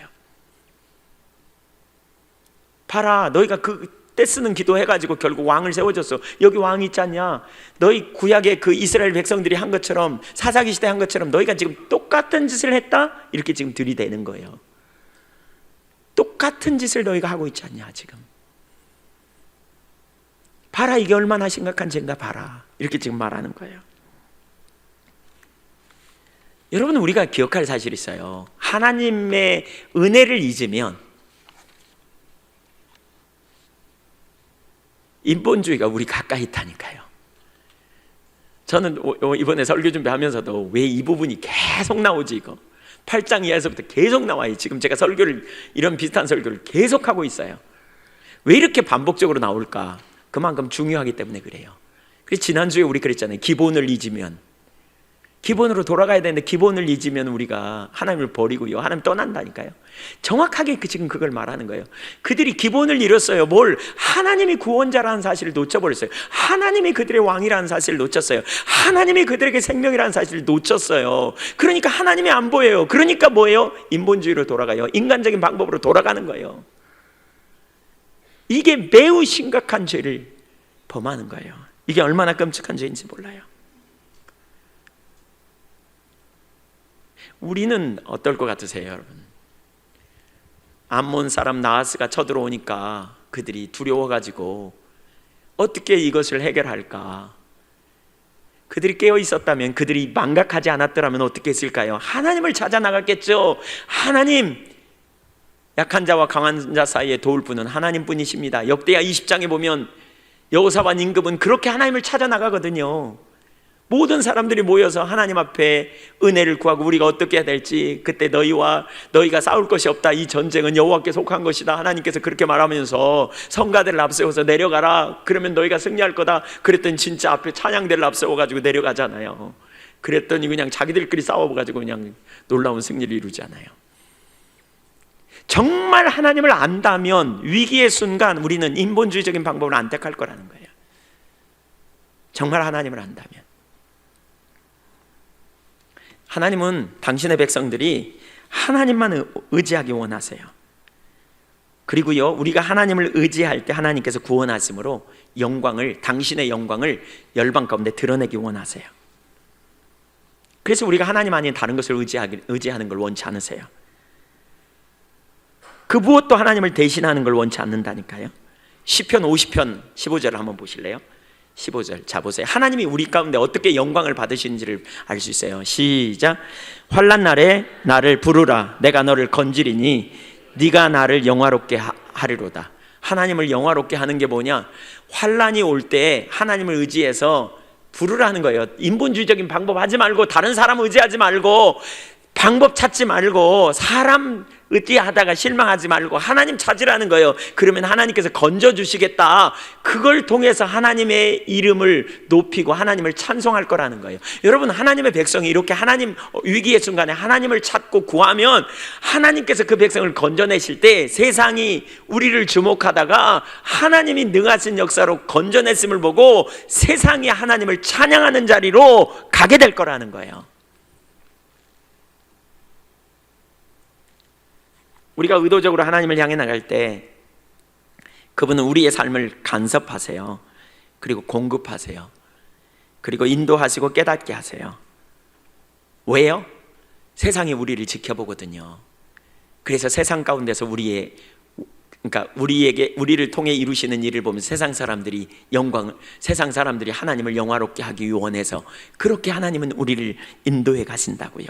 봐라, 너희가 그때 쓰는 기도해가지고 결국 왕을 세워줬어. 여기 왕이 있지 않냐? 너희 구약의 그 이스라엘 백성들이 한 것처럼, 사사기 시대 한 것처럼 너희가 지금 똑같은 짓을 했다? 이렇게 지금 들이대는 거예요. 똑같은 짓을 너희가 하고 있지 않냐 지금. 봐라, 이게 얼마나 심각한 죄인가 봐라, 이렇게 지금 말하는 거예요. 여러분, 우리가 기억할 사실이 있어요. 하나님의 은혜를 잊으면 인본주의가 우리 가까이 있다니까요. 저는 이번에 설교 준비하면서도 왜 이 부분이 계속 나오지, 이거 8장 이하에서부터 계속 나와요. 지금 제가 설교를, 이런 비슷한 설교를 계속 하고 있어요. 왜 이렇게 반복적으로 나올까? 그만큼 중요하기 때문에 그래요. 그래서 지난주에 우리 그랬잖아요. 기본을 잊으면, 기본으로 돌아가야 되는데 기본을 잊으면 우리가 하나님을 버리고요, 하나님 떠난다니까요. 정확하게 지금 그걸 말하는 거예요. 그들이 기본을 잃었어요. 뭘? 하나님이 구원자라는 사실을 놓쳐버렸어요. 하나님이 그들의 왕이라는 사실을 놓쳤어요. 하나님이 그들에게 생명이라는 사실을 놓쳤어요. 그러니까 하나님이 안 보여요. 그러니까 뭐예요? 인본주의로 돌아가요. 인간적인 방법으로 돌아가는 거예요. 이게 매우 심각한 죄를 범하는 거예요. 이게 얼마나 끔찍한 죄인지 몰라요. 우리는 어떨 것 같으세요, 여러분? 암몬 사람 나하스가 쳐들어오니까 그들이 두려워가지고 어떻게 이것을 해결할까? 그들이 깨어 있었다면, 그들이 망각하지 않았더라면 어떻게 했을까요? 하나님을 찾아 나갔겠죠. 하나님, 약한 자와 강한 자 사이에 도울 분은 하나님뿐이십니다. 역대하 20장에 보면 여호사밧 임금은 그렇게 하나님을 찾아 나가거든요. 모든 사람들이 모여서 하나님 앞에 은혜를 구하고 우리가 어떻게 해야 될지, 그때 너희가 싸울 것이 없다, 이 전쟁은 여호와께 속한 것이다, 하나님께서 그렇게 말하면서 성가대를 앞세워서 내려가라, 그러면 너희가 승리할 거다. 그랬더니 진짜 앞에 찬양대를 앞세워가지고 내려가잖아요. 그랬더니 그냥 자기들끼리 싸워가지고 그냥 놀라운 승리를 이루잖아요. 정말 하나님을 안다면 위기의 순간 우리는 인본주의적인 방법을 안 택할 거라는 거예요. 정말 하나님을 안다면. 하나님은 당신의 백성들이 하나님만 의지하기 원하세요. 그리고요, 우리가 하나님을 의지할 때 하나님께서 구원하심으로 영광을, 당신의 영광을 열방 가운데 드러내기 원하세요. 그래서 우리가 하나님 아닌 다른 것을 의지하는 걸 원치 않으세요. 그 무엇도 하나님을 대신하는 걸 원치 않는다니까요. 시편 50편 15절을 한번 보실래요? 15절, 자 보세요. 하나님이 우리 가운데 어떻게 영광을 받으시는지를 알 수 있어요. 시작. 환난 날에 나를 부르라. 내가 너를 건지리니 네가 나를 영화롭게 하리로다. 하나님을 영화롭게 하는 게 뭐냐? 환난이 올 때 하나님을 의지해서 부르라는 거예요. 인본주의적인 방법 하지 말고, 다른 사람 의지하지 말고, 방법 찾지 말고, 사람 의지하다가 실망하지 말고 하나님 찾으라는 거예요. 그러면 하나님께서 건져주시겠다. 그걸 통해서 하나님의 이름을 높이고 하나님을 찬송할 거라는 거예요. 여러분, 하나님의 백성이 이렇게 하나님 위기의 순간에 하나님을 찾고 구하면 하나님께서 그 백성을 건져내실 때 세상이 우리를 주목하다가 하나님이 능하신 역사로 건져냈음을 보고 세상이 하나님을 찬양하는 자리로 가게 될 거라는 거예요. 우리가 의도적으로 하나님을 향해 나갈 때 그분은 우리의 삶을 간섭하세요. 그리고 공급하세요. 그리고 인도하시고 깨닫게 하세요. 왜요? 세상이 우리를 지켜보거든요. 그래서 세상 가운데서 우리를 통해 이루시는 일을 보면 세상 사람들이 하나님을 영화롭게 하기 원해서 그렇게 하나님은 우리를 인도해 가신다고요.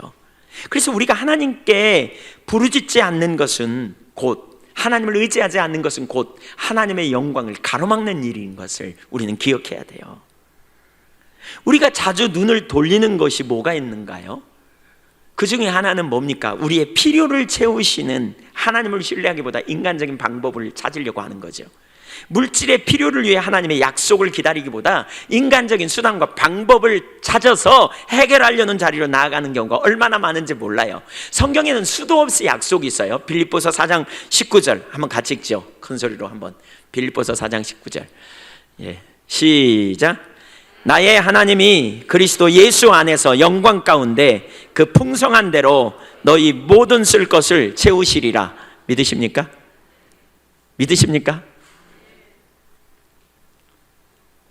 그래서 우리가 하나님께 부르짖지 않는 것은 곧, 하나님을 의지하지 않는 것은 곧 하나님의 영광을 가로막는 일인 것을 우리는 기억해야 돼요. 우리가 자주 눈을 돌리는 것이 뭐가 있는가요? 그 중에 하나는 뭡니까? 우리의 필요를 채우시는 하나님을 신뢰하기보다 인간적인 방법을 찾으려고 하는 거죠. 물질의 필요를 위해 하나님의 약속을 기다리기보다 인간적인 수단과 방법을 찾아서 해결하려는 자리로 나아가는 경우가 얼마나 많은지 몰라요. 성경에는 수도 없이 약속이 있어요. 빌립보서 4장 19절 한번 같이 읽죠. 큰 소리로 한번. 빌립보서 4장 19절. 예, 시작. 나의 하나님이 그리스도 예수 안에서 영광 가운데 그 풍성한 대로 너희 모든 쓸 것을 채우시리라. 믿으십니까? 믿으십니까?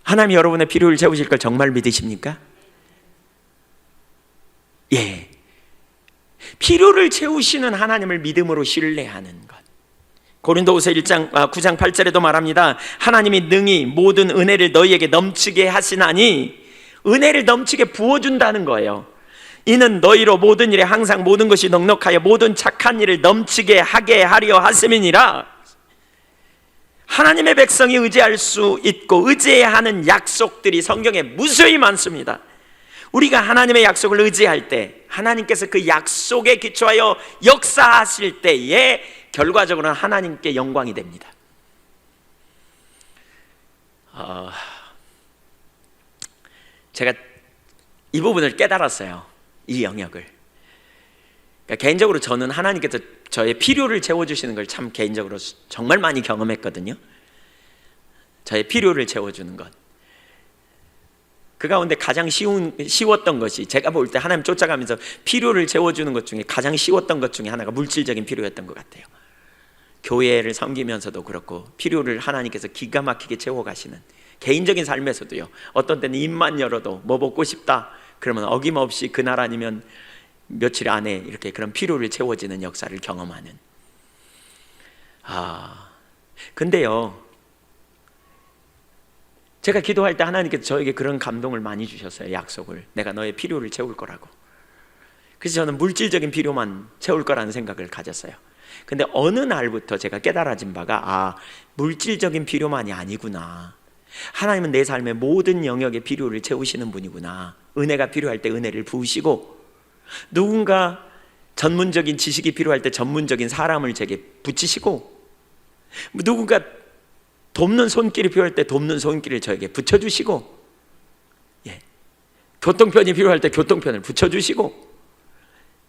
하나님이 여러분의 필요를 채우실 걸 정말 믿으십니까? 예. 필요를 채우시는 하나님을 믿음으로 신뢰하는 것. 고린도후서 9장 8절에도 말합니다. 하나님이 능히 모든 은혜를 너희에게 넘치게 하시나니, 은혜를 넘치게 부어준다는 거예요. 이는 너희로 모든 일에 항상 모든 것이 넉넉하여 모든 착한 일을 넘치게 하게 하려 하심이니라. 하나님의 백성이 의지할 수 있고 의지해야 하는 약속들이 성경에 무수히 많습니다. 우리가 하나님의 약속을 의지할 때, 하나님께서 그 약속에 기초하여 역사하실 때에 결과적으로는 하나님께 영광이 됩니다. 제가 이 부분을 깨달았어요. 이 영역을. 그러니까 개인적으로 저는 하나님께서 저의 필요를 채워주시는 걸 참 개인적으로 정말 많이 경험했거든요. 저의 필요를 채워주는 것. 그 가운데 가장 쉬웠던 것이, 제가 볼 때 하나님 쫓아가면서 필요를 채워주는 것 중에 가장 쉬웠던 것 중에 하나가 물질적인 필요였던 것 같아요. 교회를 섬기면서도 그렇고 필요를 하나님께서 기가 막히게 채워가시는, 개인적인 삶에서도요. 어떤 때는 입만 열어도 뭐 먹고 싶다 그러면 어김없이 그날 아니면 며칠 안에 이렇게 그런 필요를 채워지는 역사를 경험하는. 근데요, 제가 기도할 때 하나님께서 저에게 그런 감동을 많이 주셨어요. 약속을, 내가 너의 필요를 채울 거라고. 그래서 저는 물질적인 필요만 채울 거라는 생각을 가졌어요. 근데 어느 날부터 제가 깨달아진 바가, 물질적인 필요만이 아니구나. 하나님은 내 삶의 모든 영역의 필요를 채우시는 분이구나. 은혜가 필요할 때 은혜를 부으시고, 누군가 전문적인 지식이 필요할 때 전문적인 사람을 제게 붙이시고, 누군가 돕는 손길이 필요할 때 돕는 손길을 저에게 붙여주시고, 교통편이 필요할 때 교통편을 붙여주시고,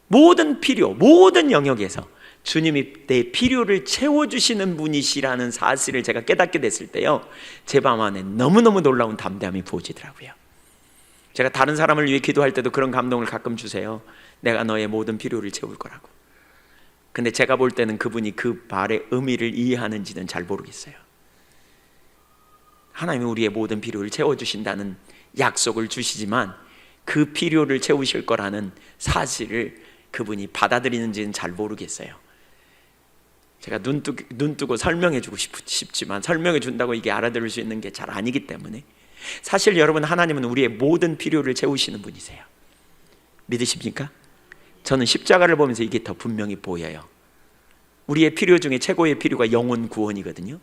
모든 필요, 모든 영역에서 주님이 내 필요를 채워주시는 분이시라는 사실을 제가 깨닫게 됐을 때요, 제 맘 안에 너무너무 놀라운 담대함이 부어지더라고요. 제가 다른 사람을 위해 기도할 때도 그런 감동을 가끔 주세요. 내가 너의 모든 필요를 채울 거라고. 근데 제가 볼 때는 그분이 그 말의 의미를 이해하는지는 잘 모르겠어요. 하나님이 우리의 모든 필요를 채워주신다는 약속을 주시지만 그 필요를 채우실 거라는 사실을 그분이 받아들이는지는 잘 모르겠어요. 제가 눈 뜨고 설명해 주고 싶지만 설명해 준다고 이게 알아들을 수 있는 게 잘 아니기 때문에, 사실 여러분, 하나님은 우리의 모든 필요를 채우시는 분이세요. 믿으십니까? 저는 십자가를 보면서 이게 더 분명히 보여요. 우리의 필요 중에 최고의 필요가 영혼 구원이거든요.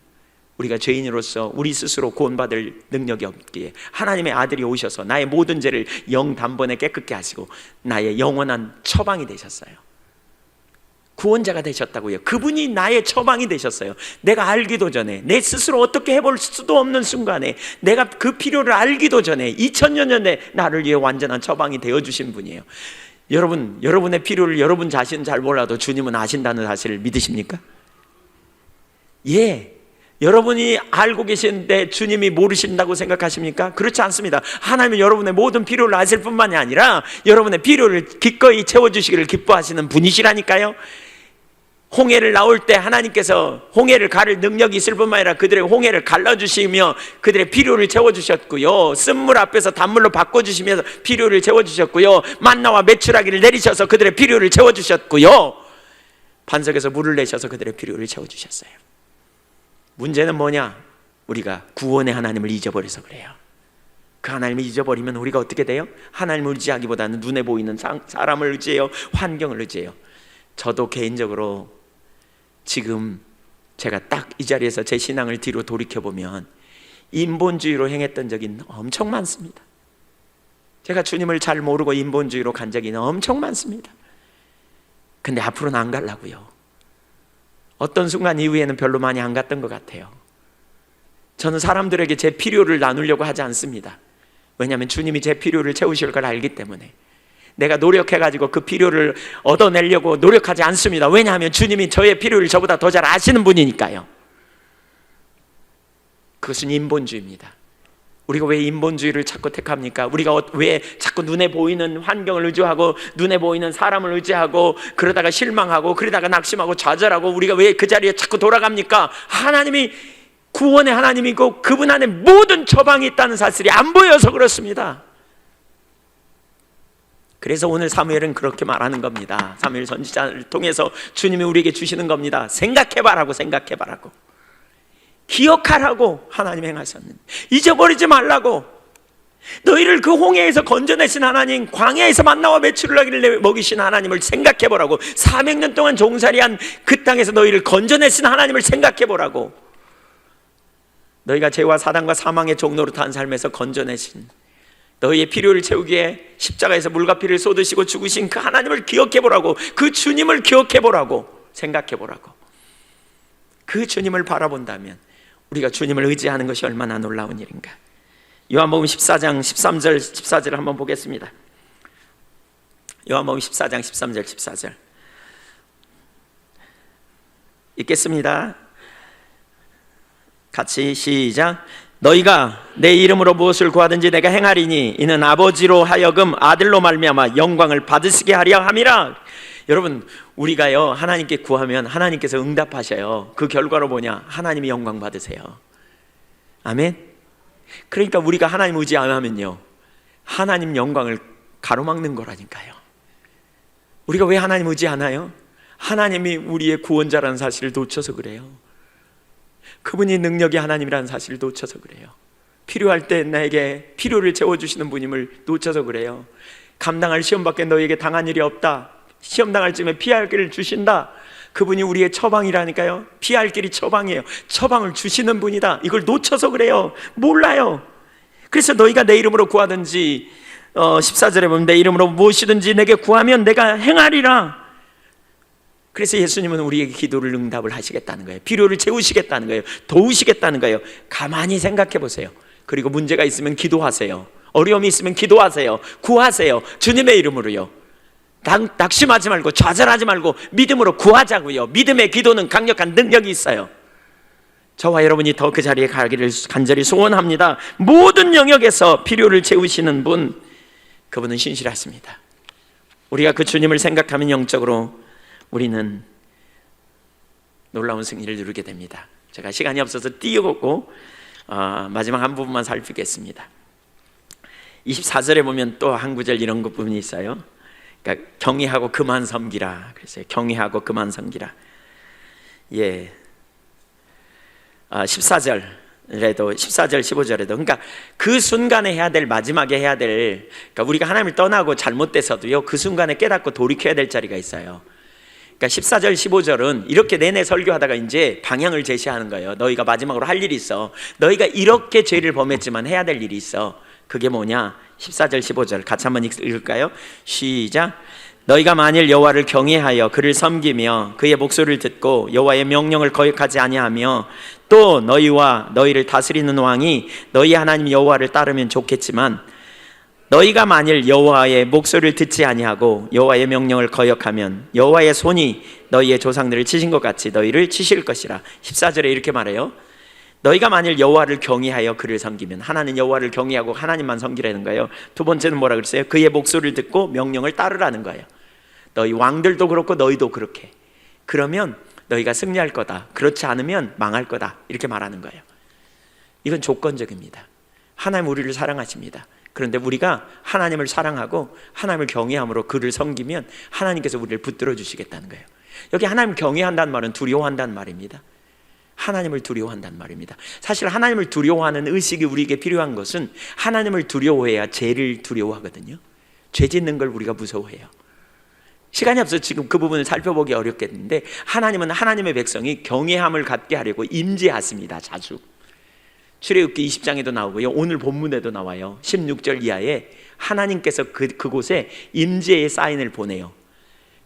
우리가 죄인으로서 우리 스스로 구원받을 능력이 없기에 하나님의 아들이 오셔서 나의 모든 죄를 영단번에 깨끗게 하시고 나의 영원한 처방이 되셨어요. 구원자가 되셨다고요. 그분이 나의 처방이 되셨어요. 내가 알기도 전에, 내 스스로 어떻게 해볼 수도 없는 순간에, 내가 그 필요를 알기도 전에 2000년 전에 나를 위해 완전한 처방이 되어주신 분이에요. 여러분, 여러분의 필요를 여러분 자신은 잘 몰라도 주님은 아신다는 사실을 믿으십니까? 예. 여러분이 알고 계시는데 주님이 모르신다고 생각하십니까? 그렇지 않습니다. 하나님은 여러분의 모든 필요를 아실 뿐만이 아니라 여러분의 필요를 기꺼이 채워주시기를 기뻐하시는 분이시라니까요. 홍해를 나올 때 하나님께서 홍해를 가를 능력이 있을 뿐만 아니라 그들의 홍해를 갈라주시며 그들의 필요를 채워주셨고요, 쓴물 앞에서 단물로 바꿔주시면서 필요를 채워주셨고요, 만나와 메추라기를 내리셔서 그들의 필요를 채워주셨고요, 반석에서 물을 내셔서 그들의 필요를 채워주셨어요. 문제는 뭐냐? 우리가 구원의 하나님을 잊어버려서 그래요. 그 하나님을 잊어버리면 우리가 어떻게 돼요? 하나님을 의지하기보다는 눈에 보이는 사람을 의지해요, 환경을 의지해요. 저도 개인적으로 지금 제가 딱 이 자리에서 제 신앙을 뒤로 돌이켜보면 인본주의로 행했던 적이 엄청 많습니다. 제가 주님을 잘 모르고 인본주의로 간 적이 엄청 많습니다. 근데 앞으로는 안 가려고요. 어떤 순간 이후에는 별로 많이 안 갔던 것 같아요. 저는 사람들에게 제 필요를 나누려고 하지 않습니다. 왜냐하면 주님이 제 필요를 채우실 걸 알기 때문에. 내가 노력해가지고 그 필요를 얻어내려고 노력하지 않습니다. 왜냐하면 주님이 저의 필요를 저보다 더 잘 아시는 분이니까요. 그것은 인본주의입니다. 우리가 왜 인본주의를 자꾸 택합니까? 우리가 왜 자꾸 눈에 보이는 환경을 의지하고 눈에 보이는 사람을 의지하고 그러다가 실망하고 그러다가 낙심하고 좌절하고 우리가 왜 그 자리에 자꾸 돌아갑니까? 하나님이 구원의 하나님이고 그분 안에 모든 처방이 있다는 사실이 안 보여서 그렇습니다. 그래서 오늘 사무엘은 그렇게 말하는 겁니다. 사무엘 선지자를 통해서 주님이 우리에게 주시는 겁니다. 생각해봐라고, 생각해봐라고, 기억하라고 하나님 행하셨는데 잊어버리지 말라고. 너희를 그 홍해에서 건져내신 하나님, 광야에서 만나와 메추를 하기를 먹이신 하나님을 생각해보라고. 400년 동안 종살이한 그 땅에서 너희를 건져내신 하나님을 생각해보라고. 너희가 죄와 사단과 사망의 종로로 탄 삶에서 건져내신, 너희의 필요를 채우기에 십자가에서 물과 피를 쏟으시고 죽으신 그 하나님을 기억해보라고. 그 주님을 기억해보라고, 생각해보라고. 그 주님을 바라본다면 우리가 주님을 의지하는 것이 얼마나 놀라운 일인가. 요한복음 14장 13절 14절을 한번 보겠습니다. 요한복음 14장 13절 14절 읽겠습니다. 같이 시작. 너희가 내 이름으로 무엇을 구하든지 내가 행하리니 이는 아버지로 하여금 아들로 말미암아 영광을 받으시게 하려 함이라. 여러분, 우리가요 하나님께 구하면 하나님께서 응답하셔요. 그 결과로 뭐냐? 하나님이 영광 받으세요. 아멘. 그러니까 우리가 하나님 의지 안 하면요 하나님 영광을 가로막는 거라니까요. 우리가 왜 하나님 의지 안 해요? 하나님이 우리의 구원자라는 사실을 놓쳐서 그래요. 그분이 능력이 하나님이라는 사실을 놓쳐서 그래요. 필요할 때 나에게 필요를 채워주시는 분임을 놓쳐서 그래요. 감당할 시험밖에 너에게 당한 일이 없다. 시험 당할 쯤에 피할 길을 주신다. 그분이 우리의 처방이라니까요. 피할 길이 처방이에요. 처방을 주시는 분이다. 이걸 놓쳐서 그래요. 몰라요. 그래서 너희가 내 이름으로 구하든지 14절에 보면 내 이름으로 무엇이든지 내게 구하면 내가 행하리라. 그래서 예수님은 우리에게 기도를 응답을 하시겠다는 거예요. 필요를 채우시겠다는 거예요. 도우시겠다는 거예요. 가만히 생각해 보세요. 그리고 문제가 있으면 기도하세요. 어려움이 있으면 기도하세요. 구하세요. 주님의 이름으로요. 낙심하지 말고 좌절하지 말고 믿음으로 구하자고요. 믿음의 기도는 강력한 능력이 있어요. 저와 여러분이 더 그 자리에 가기를 간절히 소원합니다. 모든 영역에서 필요를 채우시는 분, 그분은 신실하십니다. 우리가 그 주님을 생각하면 영적으로 우리는 놀라운 승리를 누리게 됩니다. 제가 시간이 없어서 띄우고 마지막 한 부분만 살피겠습니다. 24절에 보면 또 한 구절 이런 부분이 있어요. 그러니까 경외하고 그만 섬기라. 그래서 경외하고 그만 섬기라. 예. 14절 15절에도 그러니까 그 순간에 해야 될, 마지막에 해야 될, 그러니까 우리가 하나님을 떠나고 잘못돼서도요 그 순간에 깨닫고 돌이켜야 될 자리가 있어요. 그러니까 14절 15절은 이렇게 내내 설교하다가 이제 방향을 제시하는 거예요. 너희가 마지막으로 할 일이 있어. 너희가 이렇게 죄를 범했지만 해야 될 일이 있어. 그게 뭐냐? 14절 15절 같이 한번 읽을까요? 시작. 너희가 만일 여호와를 경외하여 그를 섬기며 그의 목소리를 듣고 여호와의 명령을 거역하지 아니하며 또 너희와 너희를 다스리는 왕이 너희 하나님 여호와를 따르면 좋겠지만 너희가 만일 여호와의 목소리를 듣지 아니하고 여호와의 명령을 거역하면 여호와의 손이 너희의 조상들을 치신 것 같이 너희를 치실 것이라. 14절에 이렇게 말해요. 너희가 만일 여호와를 경외하여 그를 섬기면, 하나는 여호와를 경외하고 하나님만 섬기라는 거예요. 두 번째는 뭐라 그랬어요? 그의 목소리를 듣고 명령을 따르라는 거예요. 너희 왕들도 그렇고 너희도 그렇게. 그러면 너희가 승리할 거다. 그렇지 않으면 망할 거다. 이렇게 말하는 거예요. 이건 조건적입니다. 하나님 우리를 사랑하십니다. 그런데 우리가 하나님을 사랑하고 하나님을 경외함으로 그를 섬기면 하나님께서 우리를 붙들어 주시겠다는 거예요. 여기 하나님을 경외한다는 말은 두려워한다는 말입니다. 하나님을 두려워한단 말입니다. 사실 하나님을 두려워하는 의식이 우리에게 필요한 것은 하나님을 두려워해야 죄를 두려워하거든요. 죄 짓는 걸 우리가 무서워해요. 시간이 없어서 지금 그 부분을 살펴보기 어렵겠는데, 하나님은 하나님의 백성이 경외함을 갖게 하려고 임재하십니다. 자주 출애굽기 20장에도 나오고요, 오늘 본문에도 나와요. 16절 이하에 하나님께서 그곳에 임재의 사인을 보내요.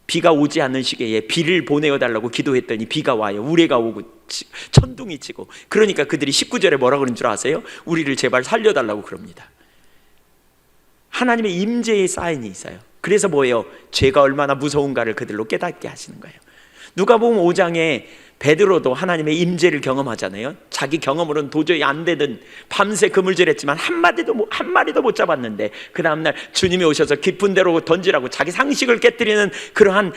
비가 오지 않는 시기에 비를 보내어달라고 기도했더니 비가 와요. 우레가 오고 천둥이 치고. 그러니까 그들이 19절에 뭐라 그런 줄 아세요? 우리를 제발 살려달라고 그럽니다. 하나님의 임재의 사인이 있어요. 그래서 뭐예요? 죄가 얼마나 무서운가를 그들로 깨닫게 하시는 거예요. 누가복음 5장에 베드로도 하나님의 임재를 경험하잖아요. 자기 경험으로는 도저히 안 되던 밤새 그물질했지만 한 마리도 못 잡았는데, 그 다음날 주님이 오셔서 깊은 데로 던지라고 자기 상식을 깨뜨리는 그러한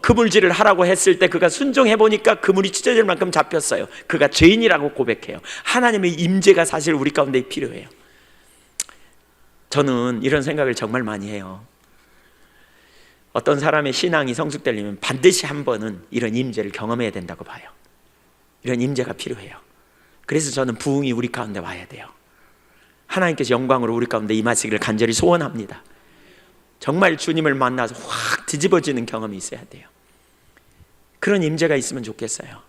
그물질을 하라고 했을 때 그가 순종해 보니까 그물이 찢어질 만큼 잡혔어요. 그가 죄인이라고 고백해요. 하나님의 임재가 사실 우리 가운데 필요해요. 저는 이런 생각을 정말 많이 해요. 어떤 사람의 신앙이 성숙되려면 반드시 한 번은 이런 임재를 경험해야 된다고 봐요. 이런 임재가 필요해요. 그래서 저는 부흥이 우리 가운데 와야 돼요. 하나님께서 영광으로 우리 가운데 임하시기를 간절히 소원합니다. 정말 주님을 만나서 확 뒤집어지는 경험이 있어야 돼요. 그런 임재가 있으면 좋겠어요.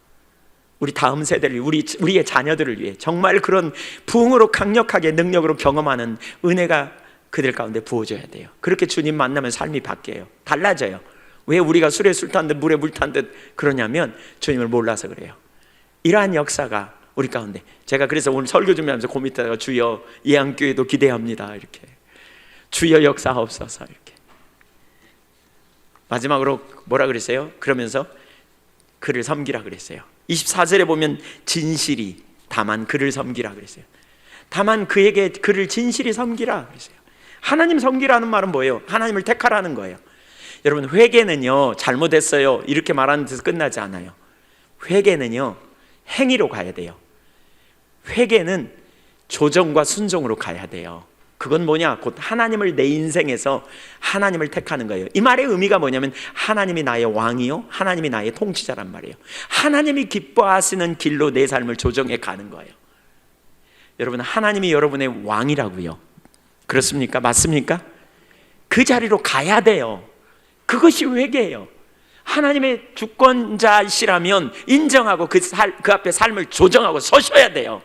우리 다음 세대를, 우리의 자녀들을 위해 정말 그런 부흥으로 강력하게 능력으로 경험하는 은혜가 그들 가운데 부어져야 돼요. 그렇게 주님 만나면 삶이 바뀌어요. 달라져요. 왜 우리가 술에 술 탄 듯 물에 물 탄 듯 그러냐면 주님을 몰라서 그래요. 이러한 역사가 우리 가운데, 제가 그래서 오늘 설교 준비하면서 고민하다가 주여 예안교회도 기대합니다, 이렇게 주여 역사하옵소서, 이렇게 마지막으로 뭐라 그랬어요? 그러면서 그를 섬기라 그랬어요. 24절에 보면 진실이 다만 그를 섬기라 그랬어요. 다만 그에게 그를 진실이 섬기라 그랬어요. 하나님 섬기라는 말은 뭐예요? 하나님을 택하라는 거예요. 여러분, 회개는요 잘못했어요 이렇게 말하는 데서 끝나지 않아요. 회개는요 행위로 가야 돼요. 회개는 조정과 순종으로 가야 돼요. 그건 뭐냐? 곧 하나님을 내 인생에서 하나님을 택하는 거예요. 이 말의 의미가 뭐냐면 하나님이 나의 왕이요, 하나님이 나의 통치자란 말이에요. 하나님이 기뻐하시는 길로 내 삶을 조정해 가는 거예요. 여러분, 하나님이 여러분의 왕이라고요. 그렇습니까? 맞습니까? 그 자리로 가야 돼요. 그것이 회개예요. 하나님의 주권자시라면 인정하고 그 앞에 삶을 조정하고 서셔야 돼요.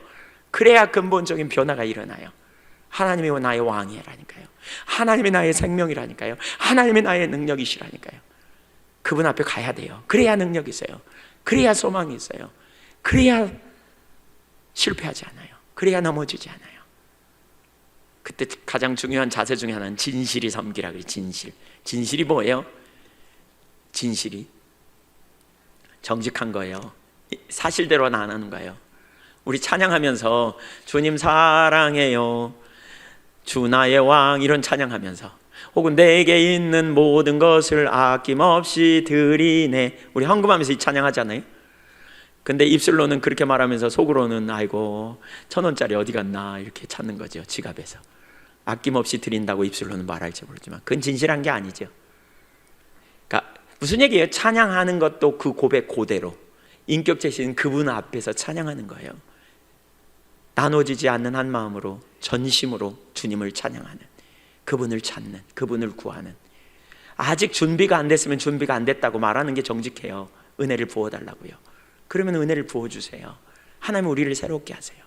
그래야 근본적인 변화가 일어나요. 하나님이 나의 왕이라니까요. 하나님이 나의 생명이라니까요. 하나님이 나의 능력이시라니까요. 그분 앞에 가야 돼요. 그래야 능력이 있어요. 그래야 소망이 있어요. 그래야 실패하지 않아요. 그래야 넘어지지 않아요. 그때 가장 중요한 자세 중에 하나는 진실이 섬기라 그래요. 진실이 뭐예요? 진실이 정직한 거예요. 사실대로는 안 하는 거예요. 우리 찬양하면서 주님 사랑해요, 주 나의 왕, 이런 찬양하면서, 혹은 내게 있는 모든 것을 아낌없이 드리네, 우리 헌금하면서 이 찬양하잖아요. 근데 입술로는 그렇게 말하면서 속으로는 아이고 1,000원짜리 어디 갔나 이렇게 찾는 거죠. 지갑에서 아낌없이 드린다고 입술로는 말할지 모르지만 그건 진실한 게 아니죠. 그러니까 무슨 얘기예요? 찬양하는 것도 그 고백 그대로 인격체신 그분 앞에서 찬양하는 거예요. 나눠지지 않는 한 마음으로 전심으로 주님을 찬양하는, 그분을 찾는, 그분을 구하는. 아직 준비가 안 됐으면 준비가 안 됐다고 말하는 게 정직해요. 은혜를 부어달라고요. 그러면 은혜를 부어주세요. 하나님 우리를 새롭게 하세요.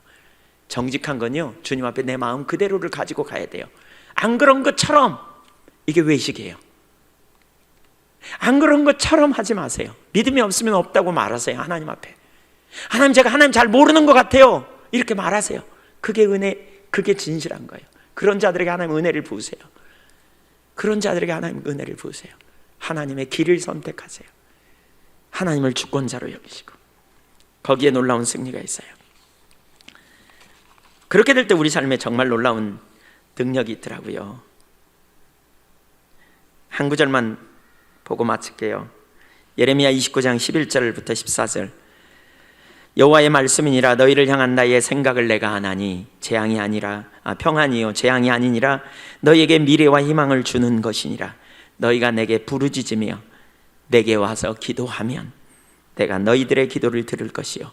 정직한 건요, 주님 앞에 내 마음 그대로를 가지고 가야 돼요. 안 그런 것처럼, 이게 외식이에요. 안 그런 것처럼 하지 마세요. 믿음이 없으면 없다고 말하세요. 하나님 앞에. 하나님, 제가 하나님 잘 모르는 것 같아요, 이렇게 말하세요. 그게 은혜, 그게 진실한 거예요. 그런 자들에게 하나님 은혜를 부으세요. 그런 자들에게 하나님 은혜를 부으세요. 하나님의 길을 선택하세요. 하나님을 주권자로 여기시고 거기에 놀라운 승리가 있어요. 그렇게 될 때 우리 삶에 정말 놀라운 능력이 있더라고요. 한 구절만 보고 마칠게요. 예레미야 29장 11절부터 14절. 여호와의 말씀이니라, 너희를 향한 나의 생각을 내가 아나니 평안이요 재앙이 아니니라, 너희에게 미래와 희망을 주는 것이니라. 너희가 내게 부르짖으며 내게 와서 기도하면 내가 너희들의 기도를 들을 것이요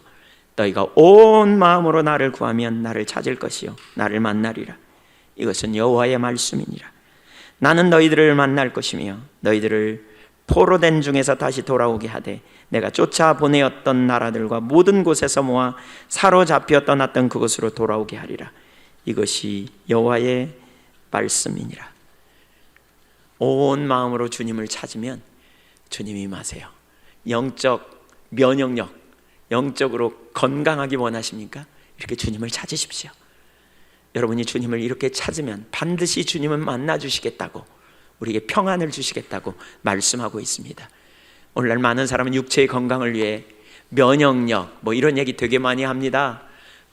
너희가 온 마음으로 나를 구하면 나를 찾을 것이요 나를 만나리라. 이것은 여호와의 말씀이니라. 나는 너희들을 만날 것이며 너희들을 포로된 중에서 다시 돌아오게 하되 내가 쫓아 보내었던 나라들과 모든 곳에서 모아 사로잡혀 떠났던 그곳으로 돌아오게 하리라. 이것이 여호와의 말씀이니라. 온 마음으로 주님을 찾으면 주님이 임하세요. 영적 면역력, 영적으로 건강하기 원하십니까? 이렇게 주님을 찾으십시오. 여러분이 주님을 이렇게 찾으면 반드시 주님은 만나 주시겠다고, 우리에게 평안을 주시겠다고 말씀하고 있습니다. 오늘날 많은 사람은 육체의 건강을 위해 면역력 뭐 이런 얘기 되게 많이 합니다.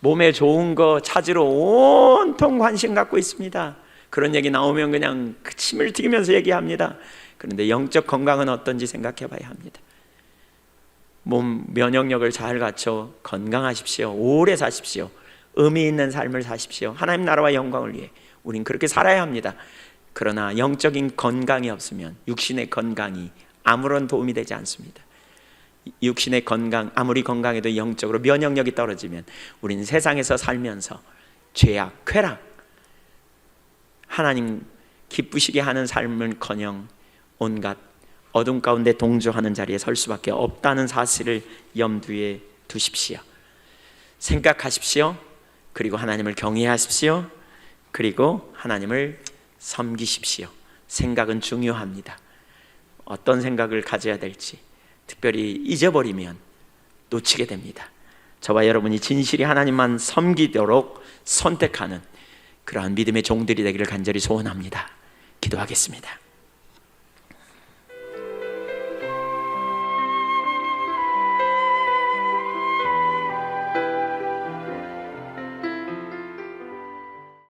몸에 좋은 거 찾으러 온통 관심 갖고 있습니다. 그런 얘기 나오면 그냥 침을 튀기면서 얘기합니다. 그런데 영적 건강은 어떤지 생각해 봐야 합니다. 몸 면역력을 잘 갖춰 건강하십시오. 오래 사십시오. 의미 있는 삶을 사십시오. 하나님 나라와 영광을 위해 우린 그렇게 살아야 합니다. 그러나 영적인 건강이 없으면 육신의 건강이 아무런 도움이 되지 않습니다. 육신의 건강, 아무리 건강해도 영적으로 면역력이 떨어지면 우리는 세상에서 살면서 죄악, 쾌락, 하나님 기쁘시게 하는 삶은커녕 온갖 어둠 가운데 동조하는 자리에 설 수밖에 없다는 사실을 염두에 두십시오. 생각하십시오. 그리고 하나님을 경외하십시오. 그리고 하나님을 섬기십시오. 생각은 중요합니다. 어떤 생각을 가져야 될지 특별히 잊어버리면 놓치게 됩니다. 저와 여러분이 진실히 하나님만 섬기도록 선택하는 그러한 믿음의 종들이 되기를 간절히 소원합니다. 기도하겠습니다.